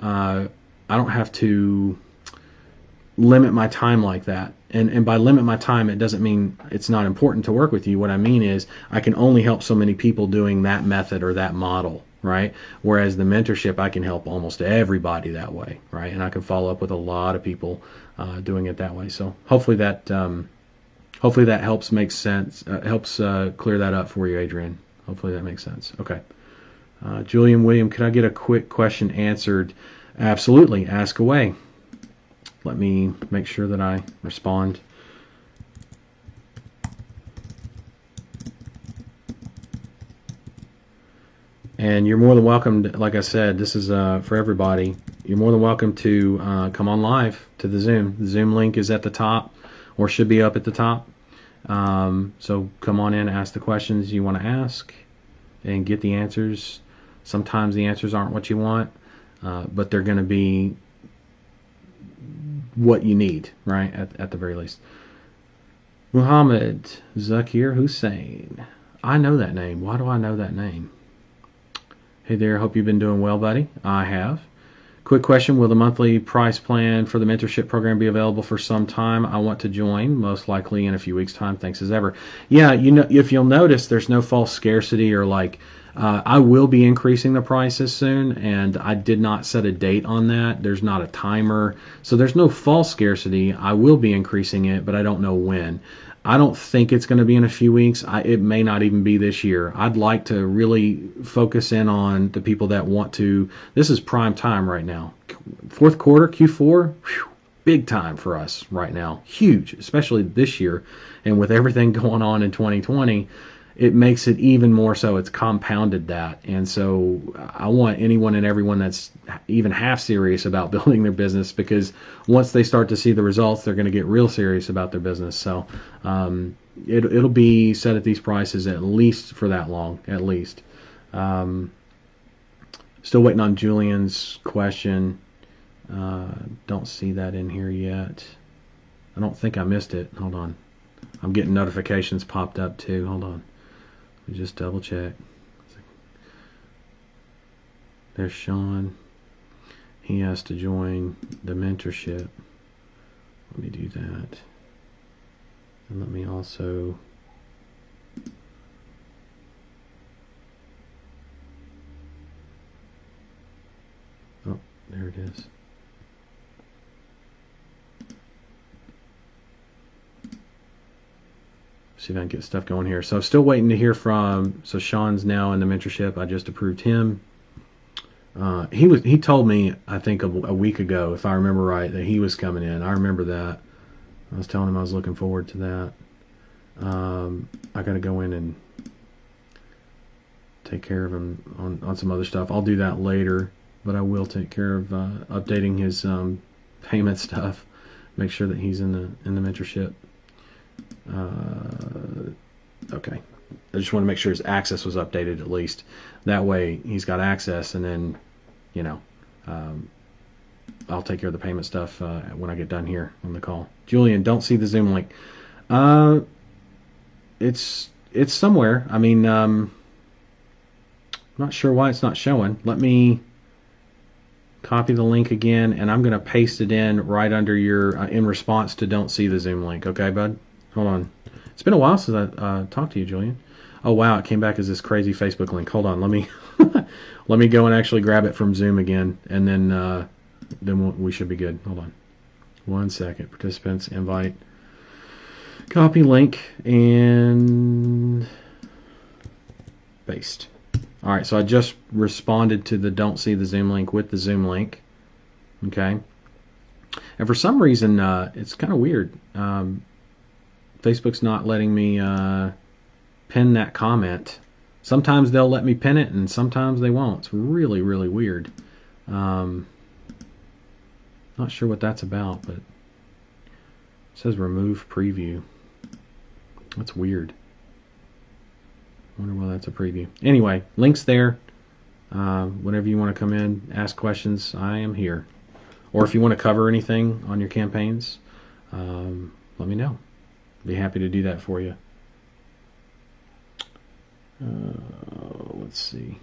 limit my time like that. And by limit my time, it doesn't mean it's not important to work with you. What I mean is I can only help so many people doing that method or that model, right? Whereas the mentorship, I can help almost everybody that way, right? And I can follow up with a lot of people doing it that way. So hopefully that helps make sense, helps clear that up for you, Adrian. Hopefully that makes sense. Okay. Julian William, could I get a quick question answered? Absolutely. Ask away. Let me make sure that I respond. And you're more than welcome, like I said, this is for everybody. You're more than welcome to come on live to the Zoom. The Zoom link is at the top, or should be up at the top. So come on in, ask the questions you want to ask, and get the answers. Sometimes the answers aren't what you want, but they're going to be what you need, right, at the very least. Muhammad Zakir Hussein. I know that name. Why do I know that name? Hey there, hope you've been doing well, buddy. I have. Quick question, will the monthly price plan for the mentorship program be available for some time? I want to join, most likely in a few weeks' time. Thanks as ever. Yeah, if you'll notice, there's no false scarcity or like, I will be increasing the prices soon, and I did not set a date on that. There's not a timer, so there's no false scarcity. I will be increasing it, but I don't know when. I don't think it's going to be in a few weeks. It may not even be this year. I'd like to really focus in on the people that want to. This is prime time right now. Fourth quarter, Q4, whew, big time for us right now. Huge, especially this year. And with everything going on in 2020, it makes it even more so. It's compounded that. And so I want anyone and everyone that's even half serious about building their business, because once they start to see the results, they're going to get real serious about their business. So it'll be set at these prices at least for that long, at least. Still waiting on Julian's question. Don't see that in here yet. I don't think I missed it. Hold on. I'm getting notifications popped up too. Hold on. Let me just double check. There's Sean. He has to join the mentorship. Let me do that. And let me also... Oh, there it is. See if I can get stuff going here. So still waiting to hear from, so Sean's now in the mentorship. I just approved him. He told me, I think a week ago, if I remember right, that he was coming in. I remember that. I was telling him I was looking forward to that. I got to go in and take care of him on some other stuff. I'll do that later, but I will take care of updating his payment stuff. Make sure that he's in the mentorship. Okay. I just want to make sure his access was updated at least. That way he's got access, and then, you know, I'll take care of the payment stuff when I get done here on the call. Julian, don't see the Zoom link. It's somewhere. I mean, not sure why it's not showing. Let me copy the link again, and I'm going to paste it in right under your, in response to don't see the Zoom link. Okay, bud? Hold on. It's been a while since I talked to you, Julian. Oh, wow, it came back as this crazy Facebook link. Hold on, let me let me go and actually grab it from Zoom again, and then we should be good. Hold on. 1 second. Participants, invite. Copy link, and paste. All right, so I just responded to the don't see the Zoom link with the Zoom link. Okay. And for some reason, it's kind of weird. Facebook's not letting me pin that comment. Sometimes they'll let me pin it, and sometimes they won't. It's really, really weird. Not sure what that's about, but it says remove preview. That's weird. Wonder why that's a preview. Anyway, links there. Whenever you want to come in, ask questions, I am here. Or if you want to cover anything on your campaigns, let me know. Be happy to do that for you. Let's see.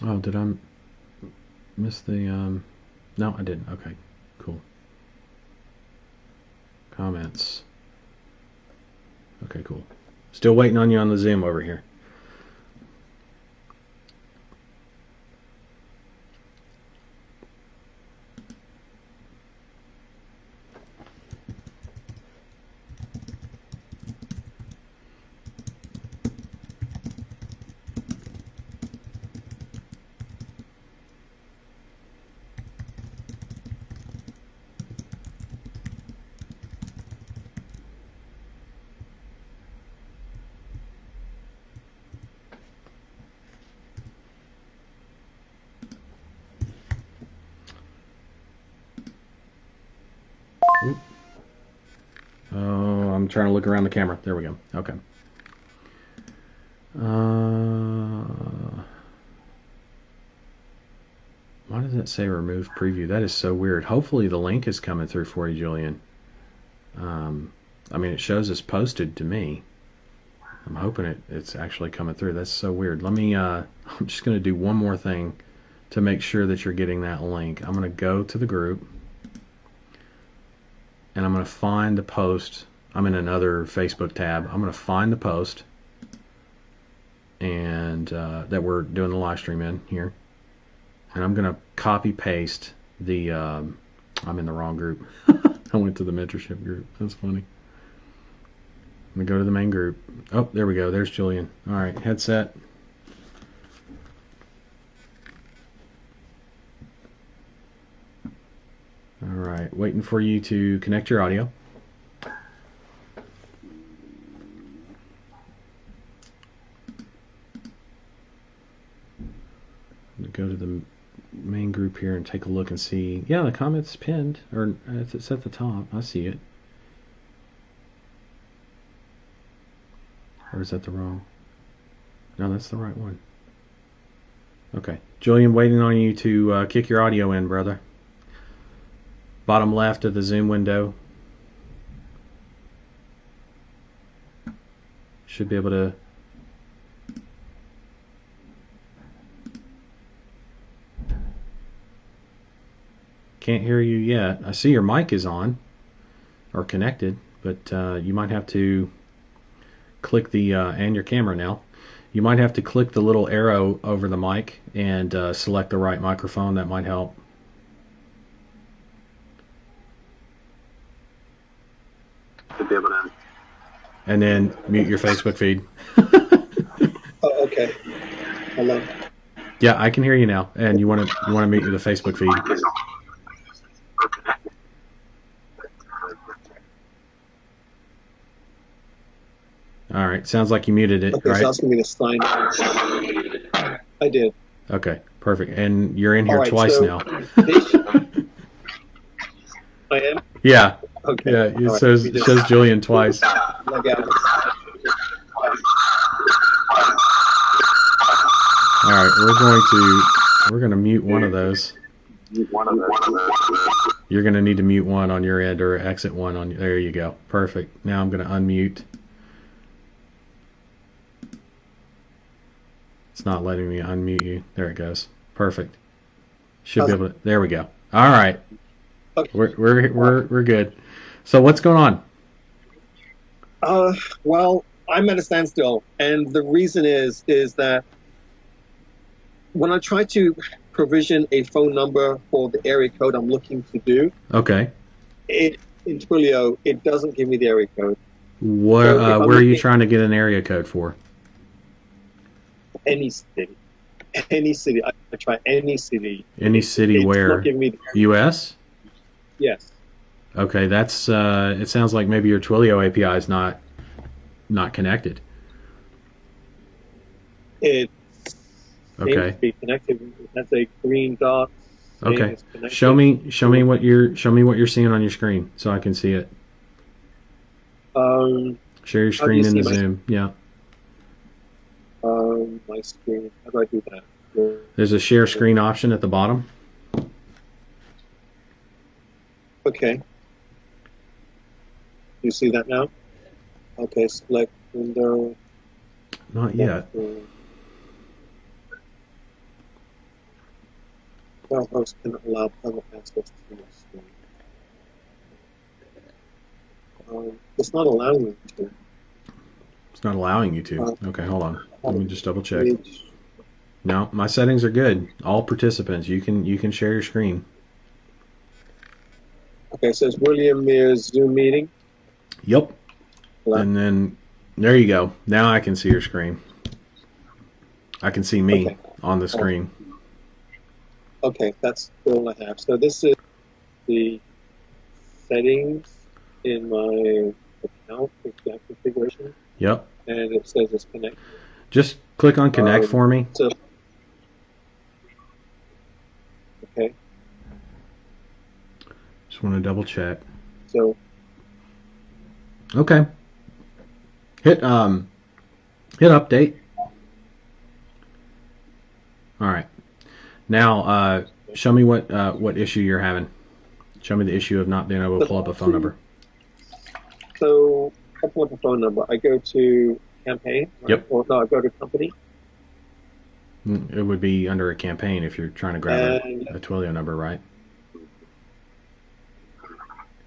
Oh, did I miss the no, I didn't. Okay, cool. Comments. Okay, cool. Still waiting on you on the Zoom over here. Oh, I'm trying to look around the camera. There we go. Okay. Why does it say remove preview? That is so weird. Hopefully the link is coming through for you, Julian. I mean, it shows it's posted to me. I'm hoping it's actually coming through. That's so weird. Let me, I'm just going to do one more thing to make sure that you're getting that link. I'm going to go to the group, and I'm going to find the post. I'm in another Facebook tab. I'm going to find the post and that we're doing the live stream in here. And I'm going to copy paste the, I'm in the wrong group. I went to the mentorship group. That's funny. I'm going to go to the main group. Oh, there we go. There's Julian. All right, headset. All right, waiting for you to connect your audio. go to the main group here and take a look and see. Yeah, the comment's pinned, or it's at the top. I see it. Or is that the wrong? No, that's the right one. Okay. Julian, waiting on you to kick your audio in, brother. Bottom left of the Zoom window. Should be able to... Can't hear you yet. I see your mic is on or connected, but you might have to click the and your camera now. You might have to click the little arrow over the mic and select the right microphone. That might help. To be able to. And then mute your Facebook feed. Oh, okay. Hello. Yeah, I can hear you now. And you want to mute the Facebook feed. All right. Sounds like you muted it, okay, right? So asking me to sign in. I did. Okay, perfect. And you're in here right, twice so now. I am? Yeah. Okay. Yeah, it says Julian twice. Log out. All right, we're going to mute one of those. You're going to need to mute one on your end or exit one on. There you go. Perfect. Now I'm going to unmute. It's not letting me unmute you. There it goes. Perfect. Should be able to. There we go. All right. Okay. We're good. So what's going on? Well, I'm at a standstill, and the reason is that when I try to provision a phone number for the area code I'm looking to do, okay, in Twilio, it doesn't give me the area code. Where are you trying to get an area code for? Any city. I try any city. Any city where? Not giving me the U.S.? Yes. Okay, that's. It sounds like maybe your Twilio API is not connected. It okay. seems to be connected. It has a green dot. Okay. Show me what you're seeing on your screen so I can see it. Share your screen in the Zoom. Yeah. My screen. How do I do that? There's a share screen option at the bottom. Okay. You see that now? Okay, select window. Not yet. Well, host cannot allow public access to your screen. It's not allowing me to. It's not allowing you to. Okay, hold on. Let me just double check. No, my settings are good. All participants, you can share your screen. Okay, it says William Mears Zoom meeting. Yep. And then there you go. Now I can see your screen. I can see me on the screen. Okay, that's all I have. So this is the settings in my account configuration. Yep. And it says it's connected. Just click on connect for me. So, okay. Just want to double check. So. Okay. Hit update. All right. Now show me what issue you're having. Show me the issue of not being able to pull up a phone number. So I pull up a phone number. I go to campaign. Right? Yep. Or no, I go to company. It would be under a campaign if you're trying to grab a Twilio number, right?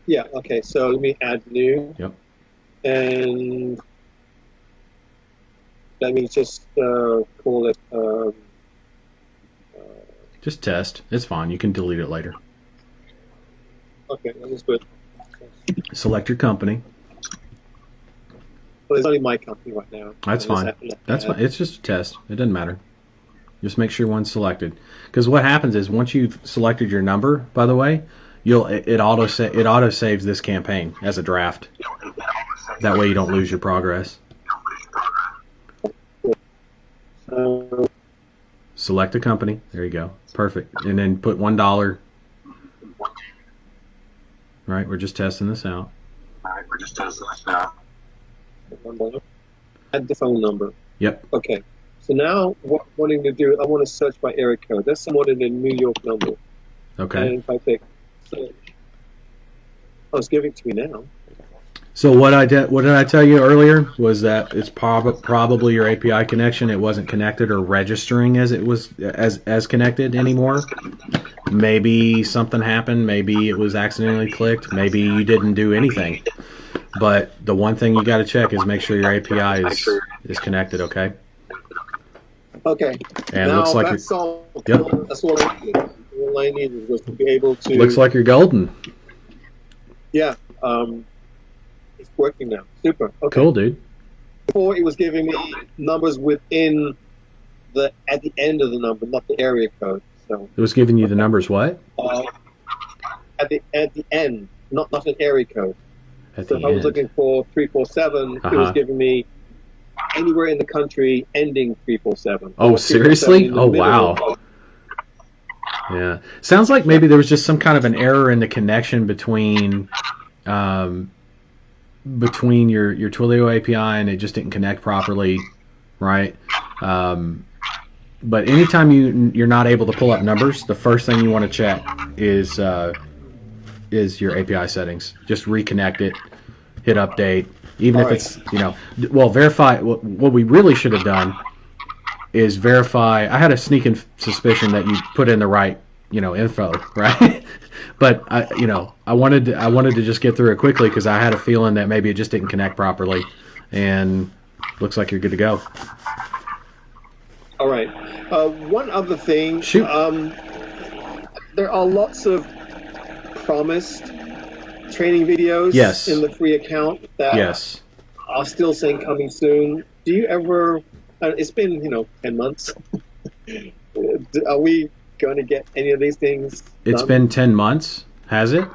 Yeah. Okay. So let me add new. Yep. And let me just call it. Just test. It's fine. You can delete it later. Okay, that is good. Select your company. Well, it's only my company right now. That's fine. That's fine. It's just a test. It doesn't matter. Just make sure one's selected. Because what happens is once you've selected your number, by the way, it auto saves this campaign as a draft. That way you don't lose your progress. Select a company. There you go. Perfect. And then put $1. Right, we're just testing this out. Add the phone number. Yep. Okay. So now what I'm wanting to do, I want to search by area code. That's someone in the New York number. Okay. And if I pick search, oh, it's giving it to me now. So what did I tell you earlier was that it's probably your API connection. It wasn't connected or registering as it was as connected anymore. Maybe something happened. Maybe it was accidentally clicked. Maybe you didn't do anything. But the one thing you got to check is make sure your API is connected. Okay. Okay. And now looks like that's all. Yep. That's all I needed. All I needed was to be able to. Looks like you're golden. Yeah. It's working now. Super. Okay. Cool, dude. Before it was giving me numbers within at the end of the number, not the area code. So it was giving you the numbers what? At the end, not an area code. At so the if I was looking for 347, it was giving me anywhere in the country ending 347. Oh, seriously? Oh, wow. Yeah. Sounds like maybe there was just some kind of an error in the connection between your Twilio API and it just didn't connect properly, right? But anytime you're not able to pull up numbers, the first thing you want to check is your API settings. Just reconnect it, hit update, even if it's verify. What we really should have done is verify. I had a sneaking suspicion that you put in the right info, right? But I wanted to just get through it quickly because I had a feeling that maybe it just didn't connect properly, and looks like you're good to go. All right. One other thing. Shoot. There are lots of promised training videos in the free account that are still saying coming soon. Do you ever? It's been 10 months. Are we going to get any of these things? It's been 10 months, has it?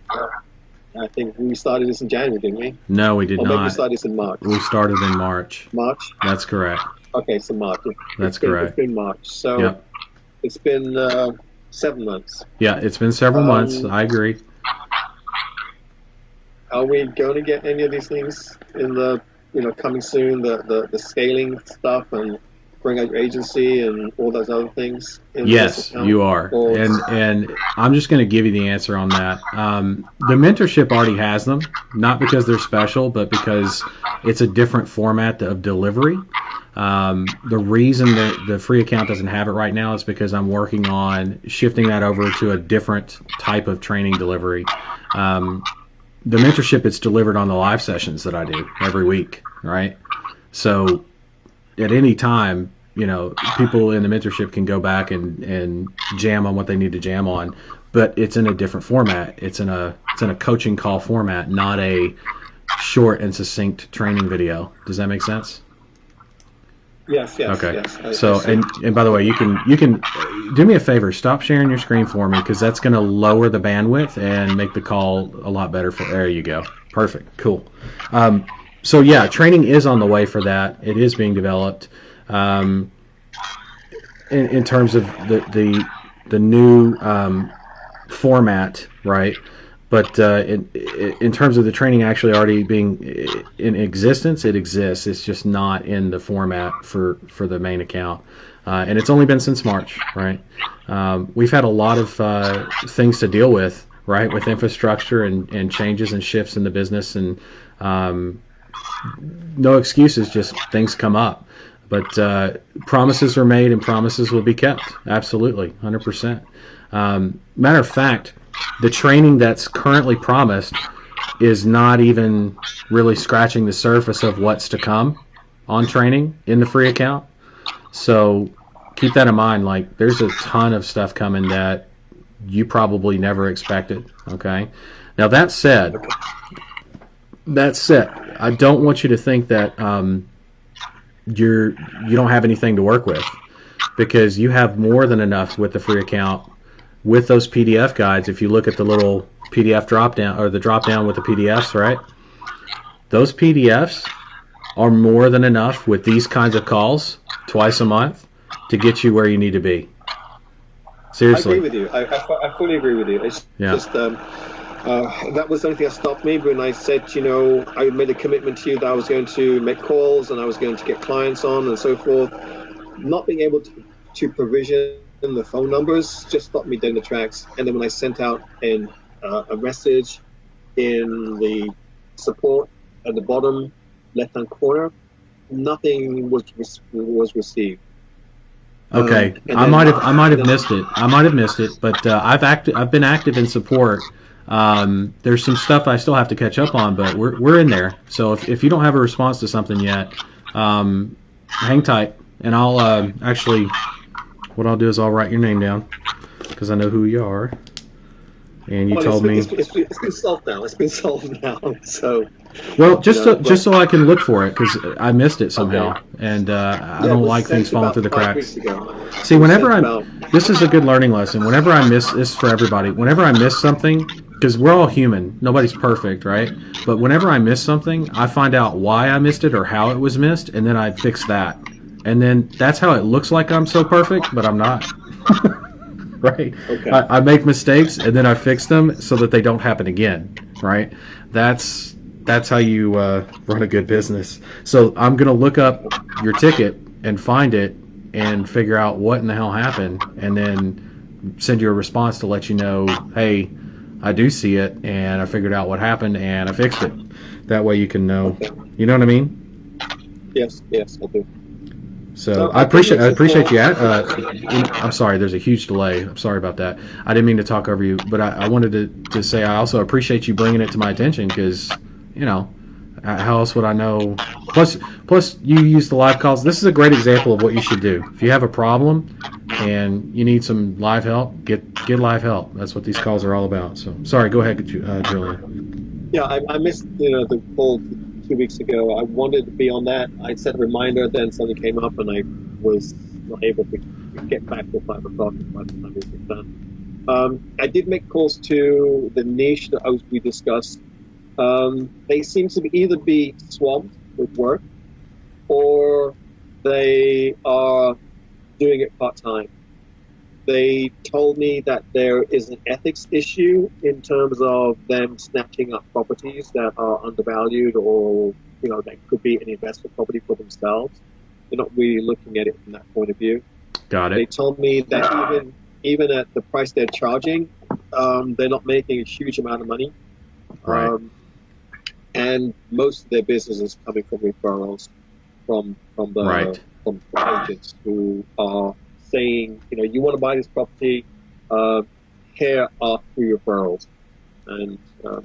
I think we started this in January, didn't we? No, we did not. Maybe we started this in March. We started in March. March? That's correct. Okay, so March. That's correct. It's been March. So it's been 7 months. Yeah, it's been several months. I agree. Are we going to get any of these things in the coming soon? The scaling stuff and bring out your agency and all those other things? Yes, you are. And I'm just going to give you the answer on that. The mentorship already has them, not because they're special, but because it's a different format of delivery. The reason that the free account doesn't have it right now is because I'm working on shifting that over to a different type of training delivery. The mentorship, it's delivered on the live sessions that I do every week, right? So at any time, people in the mentorship can go back and jam on what they need to jam on, but it's in a different format. It's in a coaching call format, not a short and succinct training video. Does that make sense? Yes. Okay. Yes, so and by the way, you can do me a favor, stop sharing your screen for me because that's going to lower the bandwidth and make the call a lot better. There you go. Perfect. Cool. So yeah, training is on the way for that. It is being developed. In terms of the new format, right? But in terms of the training actually already being in existence, it exists. It's just not in the format for the main account. And it's only been since March, right? We've had a lot of things to deal with, right, with infrastructure and changes and shifts in the business. And no excuses, just things come up. But promises are made and promises will be kept. Absolutely, 100%. Matter of fact, the training that's currently promised is not even really scratching the surface of what's to come on training in the free account. So keep that in mind. Like, there's a ton of stuff coming that you probably never expected. Okay. Now that said, I don't want you to think that you don't have anything to work with, because you have more than enough with the free account. With those PDF guides, if you look at the little PDF drop down, or the drop down with the PDFs, right? Those PDFs are more than enough with these kinds of calls twice a month to get you where you need to be. Seriously. I agree with you. I fully agree with you. It's just that was the only thing that stopped me when I said, I made a commitment to you that I was going to make calls and I was going to get clients on and so forth. Not being able to provision the phone numbers just stopped me dead in the tracks. And then when I sent out a message in the support at the bottom left-hand corner, nothing was received. Okay, I might have missed it. I might have missed it, but I've been active in support. There's some stuff I still have to catch up on, but we're in there. So if you don't have a response to something yet, hang tight, and I'll actually, what I'll do is I'll write your name down because I know who you are. And you told me it's been solved now. It's been solved now. So. Well, just so I can look for it because I missed it somehow, okay. And I don't like things falling through the cracks. See, this is a good learning lesson. Whenever I miss this for everybody, whenever I miss something, because we're all human, nobody's perfect, right? But whenever I miss something, I find out why I missed it or how it was missed, and then I fix that, and then that's how it looks like I'm so perfect, but I'm not. Right? Okay. I make mistakes and then I fix them so that they don't happen again. Right? That's how you run a good business. So I'm going to look up your ticket and find it and figure out what in the hell happened, and then send you a response to let you know, hey, I do see it and I figured out what happened and I fixed it. That way you can know. Okay. You know what I mean? Yes, I do. So I appreciate you. I'm sorry, there's a huge delay. I'm sorry about that. I didn't mean to talk over you, but I wanted to say I also appreciate you bringing it to my attention because, how else would I know? Plus, you use the live calls. This is a great example of what you should do. If you have a problem and you need some live help, get live help. That's what these calls are all about. So sorry, go ahead, Julia. Yeah, I missed the call 2 weeks ago. I wanted to be on that. I set a reminder, then something came up, and I was not able to get back to 5 o'clock by the time it was done. I did make calls to the niche that we discussed. They seem to either be swamped with work, or they are doing it part-time. They told me that there is an ethics issue in terms of them snatching up properties that are undervalued or, that could be an investment property for themselves. They're not really looking at it from that point of view. Got it. They told me that even at the price they're charging, they're not making a huge amount of money. Right. And most of their business is coming from referrals from agents who are saying, you want to buy this property, here are 3 referrals. And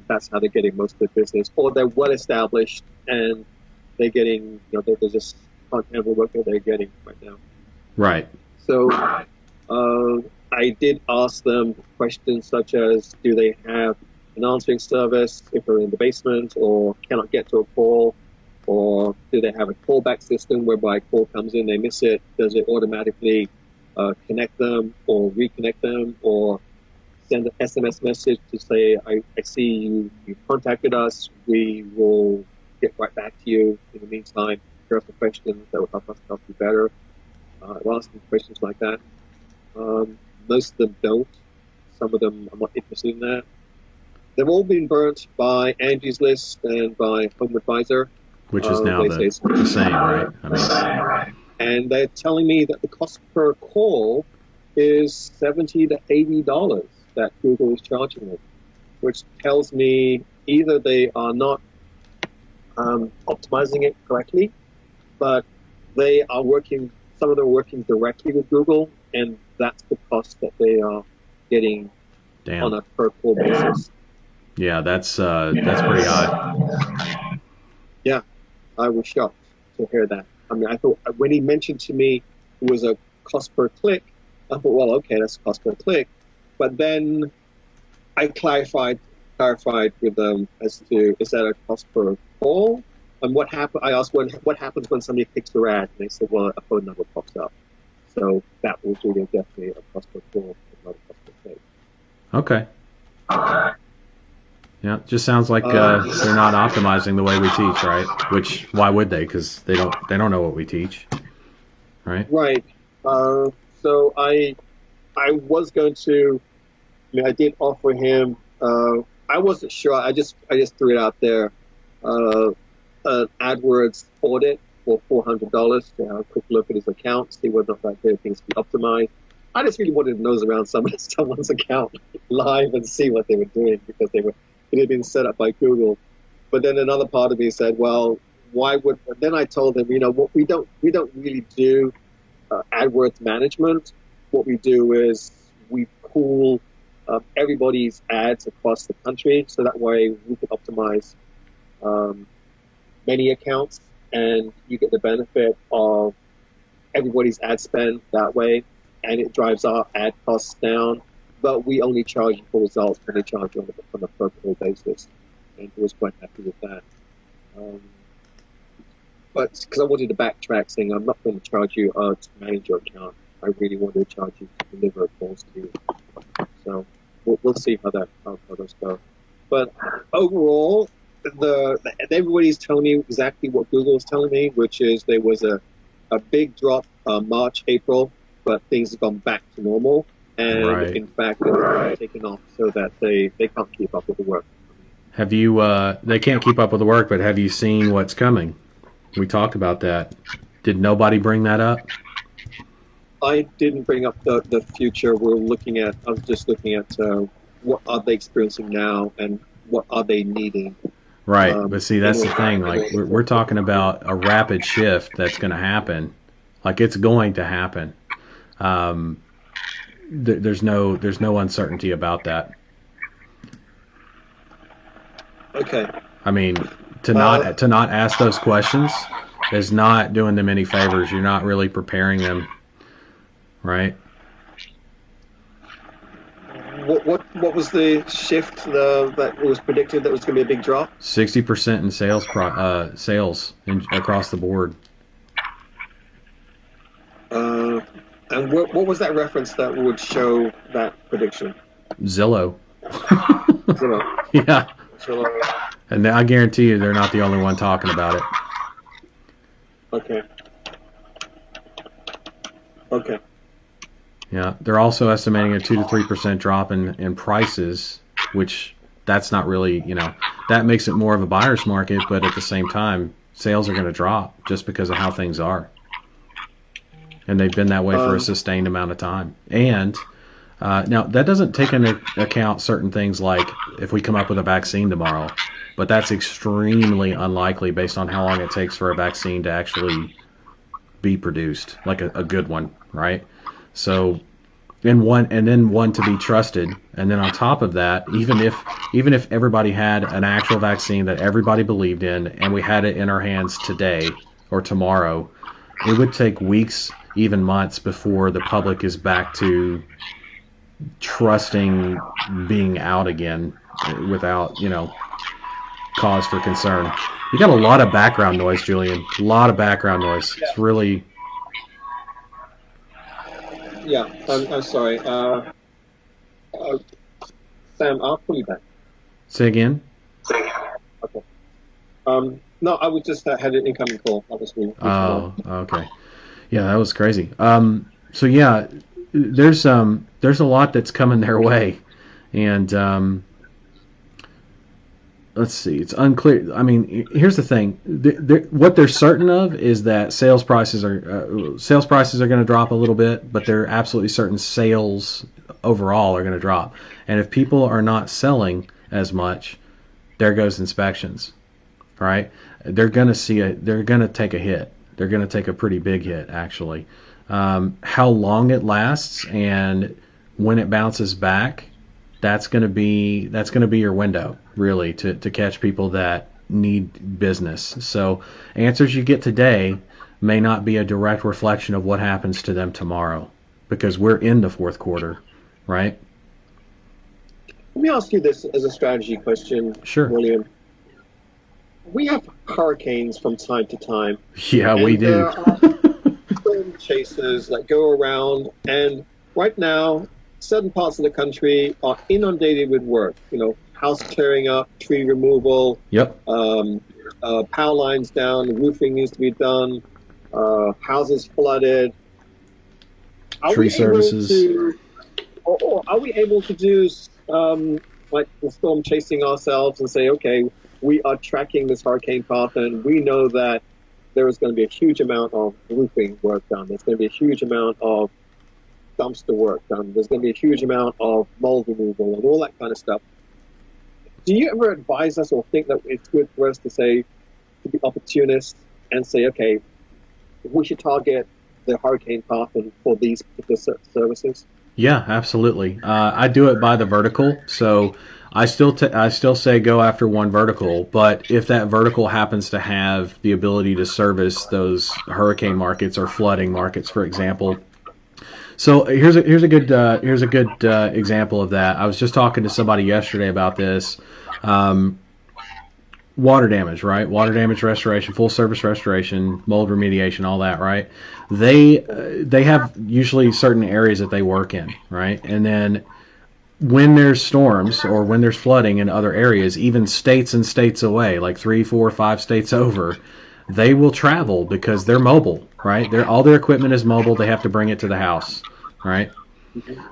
that's how they're getting most of their business. Or they're well established and they're getting, they're just can't handle what they're getting right now. Right. So I did ask them questions such as, do they have an answering service if they're in the basement or cannot get to a call? Or do they have a callback system whereby a call comes in, they miss it, does it automatically connect them or reconnect them, or send an SMS message to say, I see you contacted us, we will get right back to you. In the meantime, here are some questions that will help us help you better. I've asked them questions like that. Most of them don't. Some of them I'm not interested in that. They've all been burnt by Angie's List and by Home Advisor. Which is now the same, right? And they're telling me that the cost per call is $70 to $80 that Google is charging them, which tells me either they are not optimizing it correctly, but they are working. Some of them are working directly with Google, and that's the cost that they are getting on a per call basis. Yeah, that's pretty high. Yeah, I was shocked to hear that. I mean, I thought when he mentioned to me it was a cost per click, I thought, well, okay, that's cost per click. But then I clarified with them as to, is that a cost per call? And what happened? I asked what happens when somebody clicks your ad, and they said, well, a phone number pops up. So that was really definitely a cost per call, not a cost per click. Okay. Yeah, it just sounds like they're not optimizing the way we teach, right? Which, why would they? Because they don't know what we teach, right? Right. So I was going to. I mean, I did offer him. I wasn't sure. I just threw it out there. An AdWords audit for $400 to have a quick look at his account, see whether or not that things be optimized. I just really wanted to nose around someone's account live and see what they were doing because it had been set up by Google. But then another part of me said, well, why would? And then I told them, what we don't really do AdWords management. What we do is we pool everybody's ads across the country, so that way we can optimize many accounts, and you get the benefit of everybody's ad spend that way, and it drives our ad costs down. But we only charge you for results, and they charge you on a per call basis, and he was quite happy with that. But because I wanted to backtrack, saying I'm not going to charge you to manage your account. I really wanted to charge you to deliver calls to you. So we'll see how those go. But overall, everybody's telling me exactly what Google is telling me, which is there was a big drop March, April, but things have gone back to normal. And in fact, they're taking off so that they can't keep up with the work. Have you? They can't keep up with the work, but have you seen what's coming? We talked about that. Did nobody bring that up? I didn't bring up the future. I was just looking at what are they experiencing now and what are they needing. Right, but see, that's the thing. Like we're talking about a rapid shift that's going to happen. Like it's going to happen. There's no uncertainty about that. Okay. I mean, to not ask those questions is not doing them any favors. You're not really preparing them, right? What was the shift that was predicted that was going to be a big drop? 60% in sales across the board. And what was that reference that would show that prediction? Zillow. Zillow. Yeah. Zillow. And I guarantee you they're not the only one talking about it. Okay. Yeah, they're also estimating a 2 to 3% drop in prices, which that's not really, that makes it more of a buyer's market, but at the same time, sales are going to drop just because of how things are. And they've been that way for a sustained amount of time. And now that doesn't take into account certain things like if we come up with a vaccine tomorrow, but that's extremely unlikely based on how long it takes for a vaccine to actually be produced, like a good one, right? So, then one to be trusted, and then on top of that, even if everybody had an actual vaccine that everybody believed in, and we had it in our hands today or tomorrow, it would take weeks, even months, before the public is back to trusting being out again without cause for concern. You got a lot of background noise, Julian. A lot of background noise. Yeah. It's really. Yeah, I'm sorry. Sam, I'll call you back. Say again? Okay. No, I was just had an incoming call. That was me. Oh, okay. Yeah, that was crazy. So yeah, there's a lot that's coming their way, and let's see. It's unclear. I mean, here's the thing. What they're certain of is that sales prices are going to drop a little bit, but they're absolutely certain sales overall are going to drop. And if people are not selling as much, there goes inspections. Right? They're going to take a hit. They're going to take a pretty big hit, actually. How long it lasts and when it bounces back, that's going to be your window, really, to catch people that need business. So answers you get today may not be a direct reflection of what happens to them tomorrow, because we're in the fourth quarter, right? Let me ask you this as a strategy question, sure, William. We have hurricanes from time to time. Yeah, we do. There are storm chasers that go around, and right now, certain parts of the country are inundated with work. House tearing up, tree removal. Yep. Power lines down, roofing needs to be done. Houses flooded. tree services. Or are we able to do like the storm chasing ourselves and say, okay, we are tracking this hurricane path and we know that there is going to be a huge amount of roofing work done. There's going to be a huge amount of dumpster work done. There's going to be a huge amount of mold removal and all that kind of stuff. Do you ever advise us or think that it's good for us to be opportunists and say, okay, we should target the hurricane path and for these particular services? Yeah, absolutely. I do it by the vertical, so I still say go after one vertical. But if that vertical happens to have the ability to service those hurricane markets or flooding markets, for example. So here's a good example of that. I was just talking to somebody yesterday about this. Water damage, right? Water damage restoration, full service restoration, mold remediation, all that, right? They have usually certain areas that they work in, right? And then when there's storms or when there's flooding in other areas, even states and states away, like 3, 4, 5 states over, they will travel because they're mobile, right? All their equipment is mobile. They have to bring it to the house, right?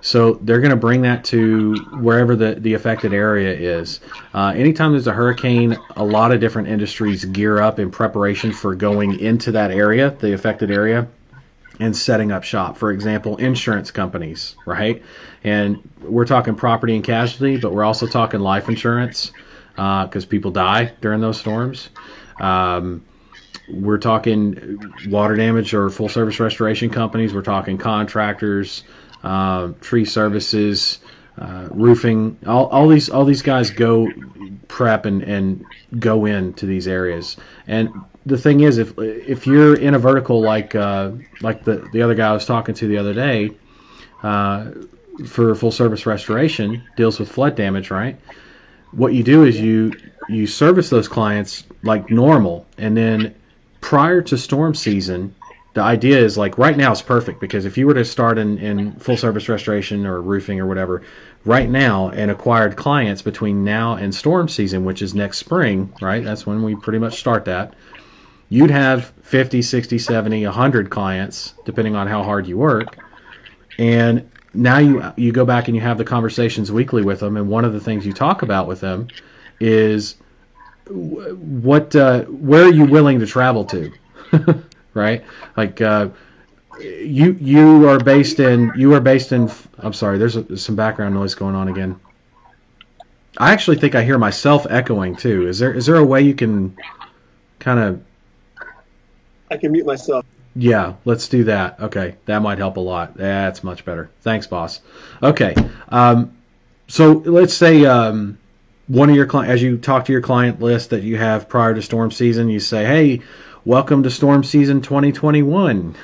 So they're going to bring that to wherever the affected area is. Anytime there's a hurricane, a lot of different industries gear up in preparation for going into that area, the affected area, and setting up shop. For example, insurance companies, right? And we're talking property and casualty, but we're also talking life insurance because people die during those storms. We're talking water damage or full service restoration companies. We're talking contractors, tree services, roofing. All these guys go prep and go into these areas. And the thing is, if you're in a vertical like the other guy I was talking to the other day, for full service restoration, deals with flood damage, right? What you do is you service those clients like normal, and then prior to storm season, the idea is like right now is perfect because if you were to start in full service restoration or roofing or whatever right now and acquired clients between now and storm season, which is next spring, right? That's when we pretty much start that. You'd have 50, 60, 70, 100 clients depending on how hard you work. And now you go back and you have the conversations weekly with them, and one of the things you talk about with them is where are you willing to travel to? Right? Like you are based in I'm sorry, there's some background noise going on again. I actually think I hear myself echoing too. Is there a way you can kind of I can mute myself. Yeah, let's do that. Okay, that might help a lot. That's much better. Thanks, boss. Okay, so let's say one of your clients, as you talk to your client list that you have prior to storm season, you say, hey, welcome to storm season 2021.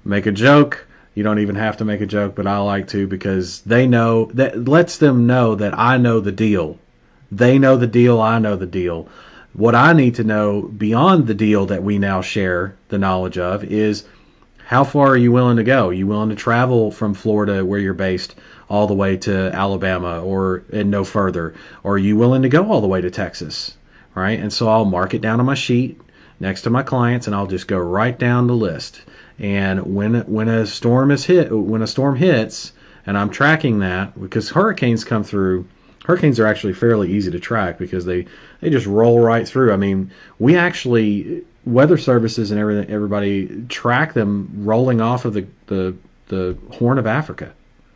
Make a joke. You don't even have to make a joke, but I like to because they know that lets them know that I know the deal. They know the deal. I know the deal. What I need to know beyond the deal that we now share the knowledge of is how far are you willing to go? Are you willing to travel from Florida, where you're based, all the way to Alabama and no further? Or are you willing to go all the way to Texas? Right? And so I'll mark it down on my sheet next to my clients, and I'll just go right down the list. And when a storm hits, and I'm tracking that, because hurricanes come through. Hurricanes are actually fairly easy to track because they just roll right through. I mean, we actually, weather services and everybody track them rolling off of the Horn of Africa.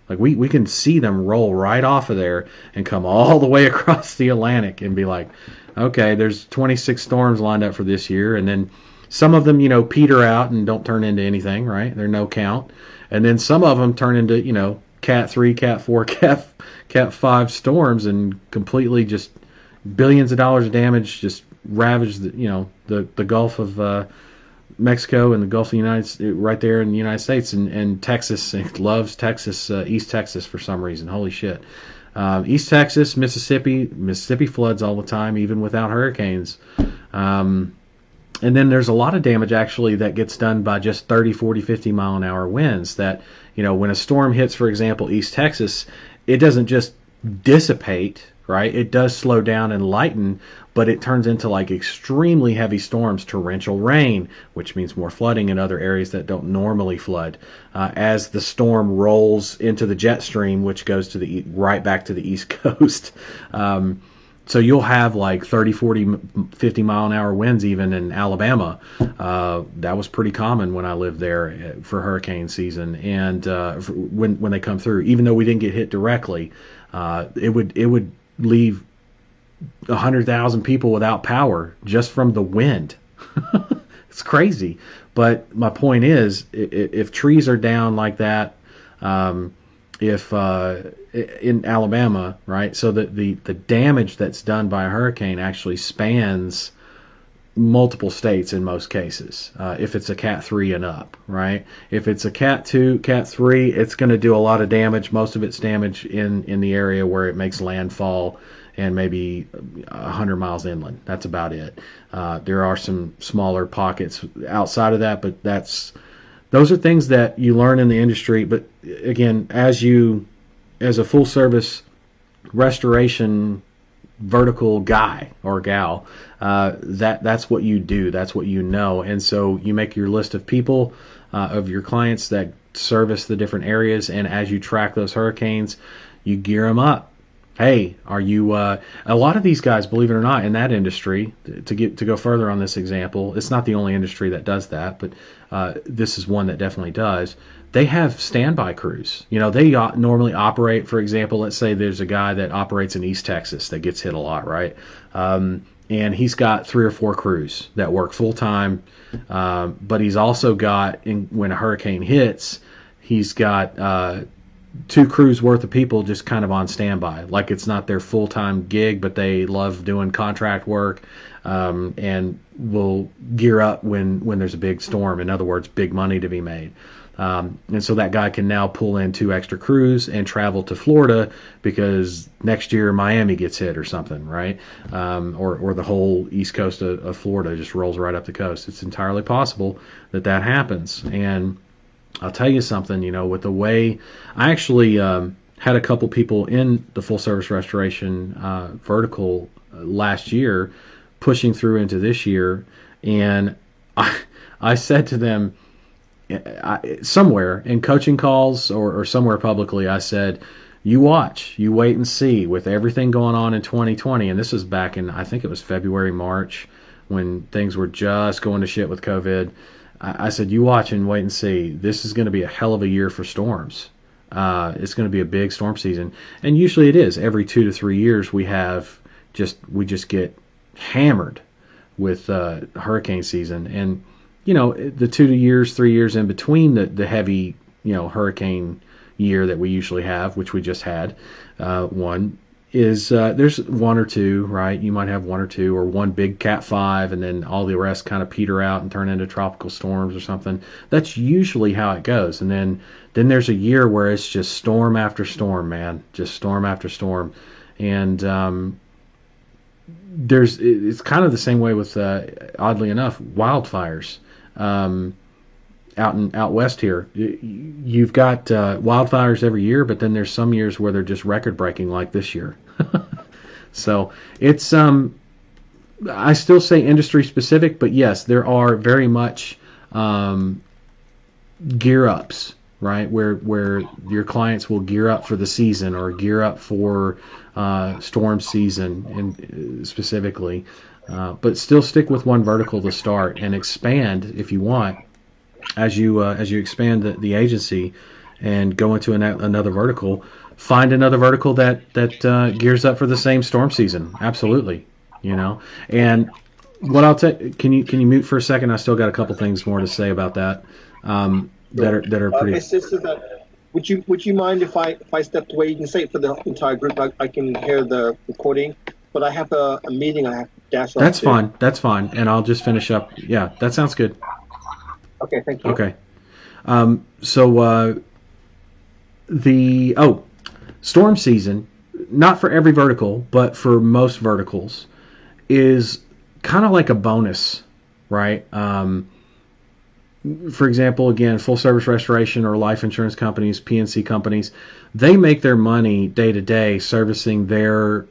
Like we can see them roll right off of there and come all the way across the Atlantic and be like, okay, there's 26 storms lined up for this year, and then some of them, peter out and don't turn into anything, right? They're no count. And then some of them turn into, Cat 3, Cat 4, Cat 5 storms and completely just billions of dollars of damage, just ravaged the Gulf of Mexico and the Gulf of the United States, right there in the United States, and Texas. Loves Texas, East Texas for some reason. Holy shit. East Texas, Mississippi floods all the time, even without hurricanes. And then there's a lot of damage actually that gets done by just 30, 40, 50 mile an hour winds that, when a storm hits, for example, East Texas, it doesn't just dissipate, right? It does slow down and lighten, but it turns into like extremely heavy storms, torrential rain, which means more flooding in other areas that don't normally flood. As the storm rolls into the jet stream, which goes to right back to the East Coast. So you'll have like 30, 40, 50 mile an hour winds even in Alabama. That was pretty common when I lived there for hurricane season. And when they come through, even though we didn't get hit directly, it would leave 100,000 people without power just from the wind. It's crazy. But my point is, if trees are down like that, if in Alabama, right? So that the damage that's done by a hurricane actually spans multiple states in most cases. If it's a Cat 3 and up, right? If it's a Cat 2, Cat 3, it's going to do a lot of damage. Most of it's damage in the area where it makes landfall and maybe 100 miles inland. That's about it. There are some smaller pockets outside of that, but those are things that you learn in the industry. But again, as a full service restoration vertical guy or gal, that's what you do. That's what you know. And so you make your list of people, of your clients that service the different areas. And as you track those hurricanes, you gear them up. Hey, are you? A lot of these guys, believe it or not, in that industry, to go further on this example, it's not the only industry that does that, but this is one that definitely does. They have standby crews. They normally operate. For example, let's say there's a guy that operates in East Texas that gets hit a lot, right? And he's got 3 or 4 crews that work full time, but he's also got, when a hurricane hits, he's got 2 crews worth of people just kind of on standby. Like it's not their full-time gig, but they love doing contract work, and will gear up when there's a big storm. In other words, big money to be made. And so that guy can now pull in 2 extra crews and travel to Florida because next year Miami gets hit or something, right? Or the whole east coast of Florida just rolls right up the coast. It's entirely possible that happens. And I'll tell you something, with the way I actually had a couple people in the full service restoration vertical last year pushing through into this year. And I said to them, somewhere in coaching calls or somewhere publicly, I said, you watch, you wait and see with everything going on in 2020. And this was back in, I think it was February, March, when things were just going to shit with COVID. I said, you watch and wait and see. This is going to be a hell of a year for storms. It's going to be a big storm season. And usually it is. Every 2 to 3 years we just get hammered with hurricane season. And, the 2 years, 3 years in between the heavy, hurricane year that we usually have, which we just had, one, is there's 1 or 2, right? You might have 1 or 2 or one big Cat 5, and then all the rest kind of peter out and turn into tropical storms or something. That's usually how it goes. And then there's a year where it's just storm after storm, man, just storm after storm. And it's kind of the same way with, oddly enough, wildfires. Out west here, you've got wildfires every year, but then there's some years where they're just record breaking, like this year. So it's I still say industry specific, but yes, there are very much gear ups, right? Where your clients will gear up for the season or gear up for storm season, and specifically, but still stick with one vertical to start and expand if you want. As you expand the agency and go into another vertical, find another vertical that gears up for the same storm season. Absolutely, And what I'll take, can you mute for a second? I still got a couple things more to say about that. That are pretty. Would you mind if I stepped away? You can say it for the entire group. I can hear the recording, but I have a meeting I have to dash off. That's fine. That's fine, and I'll just finish up. Yeah, that sounds good. Okay, thank you. Okay. So storm season, not for every vertical, but for most verticals, is kind of like a bonus, right? For example, again, full service restoration or life insurance companies, PNC companies, they make their money day to day servicing their,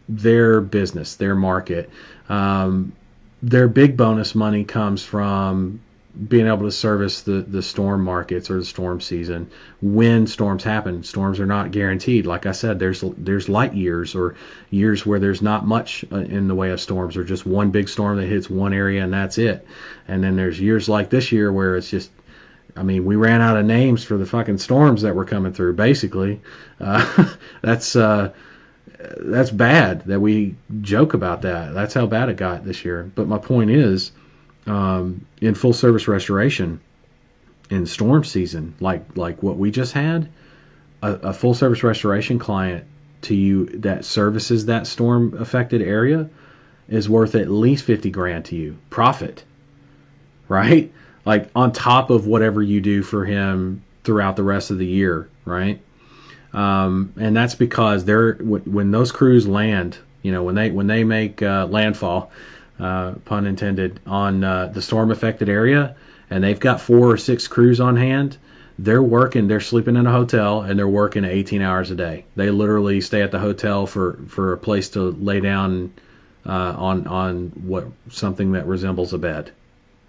their business, their market. Their big bonus money comes from being able to service the storm markets or the storm season when storms happen. Storms are not guaranteed. Like I said, there's light years or years where there's not much in the way of storms, or just one big storm that hits one area and that's it. And then there's years like this year where it's just, I mean, we ran out of names for the fucking storms that were coming through. Basically, that's bad that we joke about that. That's how bad it got this year. But my point is, in full service restoration, in storm season, like what we just had, a full service restoration client to you that services that storm affected area is worth at least 50 grand to you profit, right? Like on top of whatever you do for him throughout the rest of the year, right? And that's because when those crews land, when they make landfall, pun intended, on the storm affected area, and they've got 4 or 6 crews on hand, they're sleeping in a hotel and they're working 18 hours a day. They literally stay at the hotel for a place to lay down on something that resembles a bed,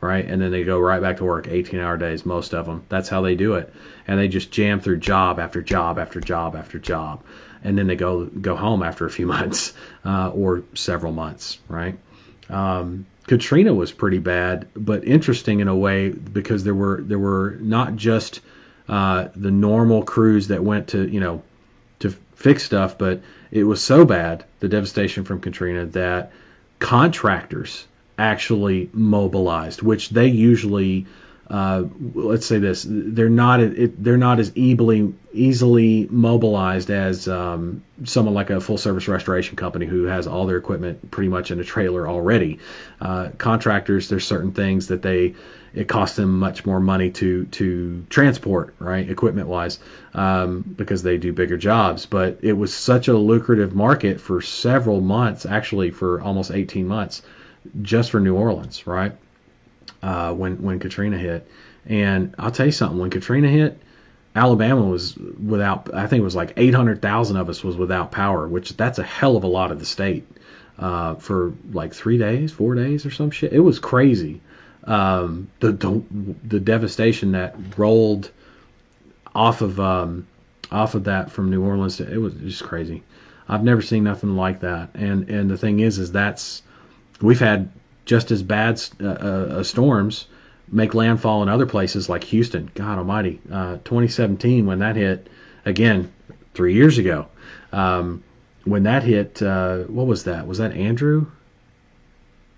right? And then they go right back to work, 18-hour days, most of them. That's how they do it. And they just jam through job after job after job after job. And then they go home after a few months or several months, right? Katrina was pretty bad, but interesting in a way, because there were not just the normal crews that went to fix stuff, but it was so bad, the devastation from Katrina, that contractors actually mobilized, which they usually, let's say this, they're not as easily mobilized as someone like a full service restoration company who has all their equipment pretty much in a trailer already. Contractors, there's certain things that it costs them much more money to transport, right, equipment wise, because they do bigger jobs. But it was such a lucrative market for several months, actually for almost 18 months, just for New Orleans, right? When Katrina hit. And I'll tell you something, when Katrina hit, Alabama was without, I think it was like 800,000 of us was without power, which that's a hell of a lot of the state, for like 3 days, 4 days or some shit. It was crazy. The devastation that rolled off of that from New Orleans, it was just crazy. I've never seen nothing like that. And the thing is we've had just as bad storms make landfall in other places like Houston. God almighty. 2017, when that hit, again, 3 years ago, when that hit, what was that? Was that Andrew?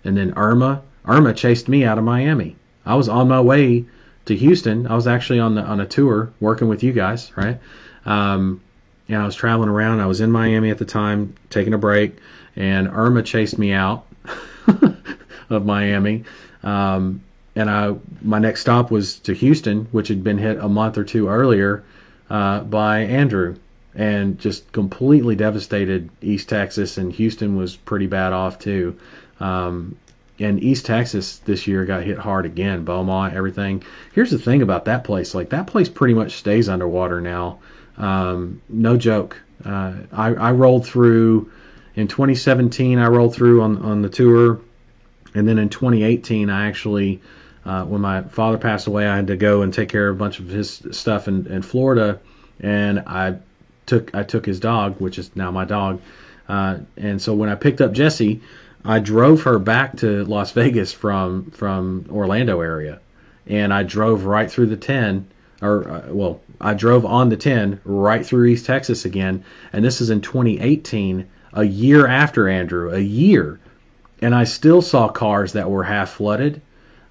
And then Irma. Irma chased me out of Miami. I was on my way to Houston. I was actually on a tour working with you guys, right? And I was traveling around. I was in Miami at the time, taking a break, and Irma chased me out of Miami. And my next stop was to Houston, which had been hit a month or two earlier by Andrew, and just completely devastated East Texas, and Houston was pretty bad off too. And East Texas this year got hit hard again, Beaumont, everything. Here's the thing about that place. Like, that place pretty much stays underwater now. No joke. I rolled through, in 2017, I rolled through on the tour. And then in 2018, I actually, when my father passed away, I had to go and take care of a bunch of his stuff in Florida. And I took his dog, which is now my dog. And so when I picked up Jessie, I drove her back to Las Vegas from Orlando area, and I drove right through the 10, I drove on the 10 right through East Texas again, and this is in 2018, a year after Andrew, a year, and I still saw cars that were half flooded.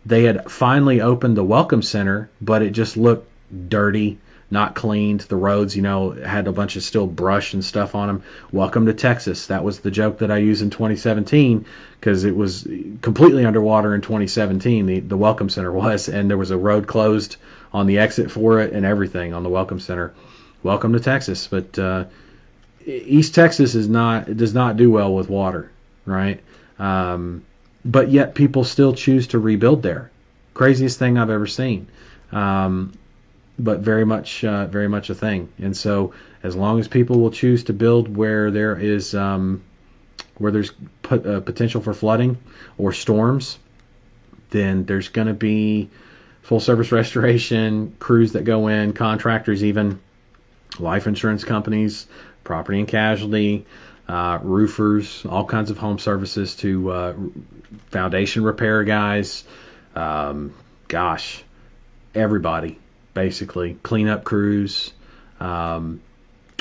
They had finally opened the Welcome Center, but it just looked dirty, not cleaned. The roads, had a bunch of still brush and stuff on them. Welcome to Texas. That was the joke that I used in 2017, because it was completely underwater in 2017. The Welcome Center was, and there was a road closed on the exit for it and everything on the Welcome Center. Welcome to Texas. But East Texas does not do well with water, right? But yet people still choose to rebuild there. Craziest thing I've ever seen. But very much a thing. And so as long as people will choose to build where there is where there's potential for flooding or storms, then there's going to be full service restoration crews that go in, contractors, even life insurance companies, property and casualty, roofers, all kinds of home services to foundation repair guys. Everybody, basically, cleanup crews.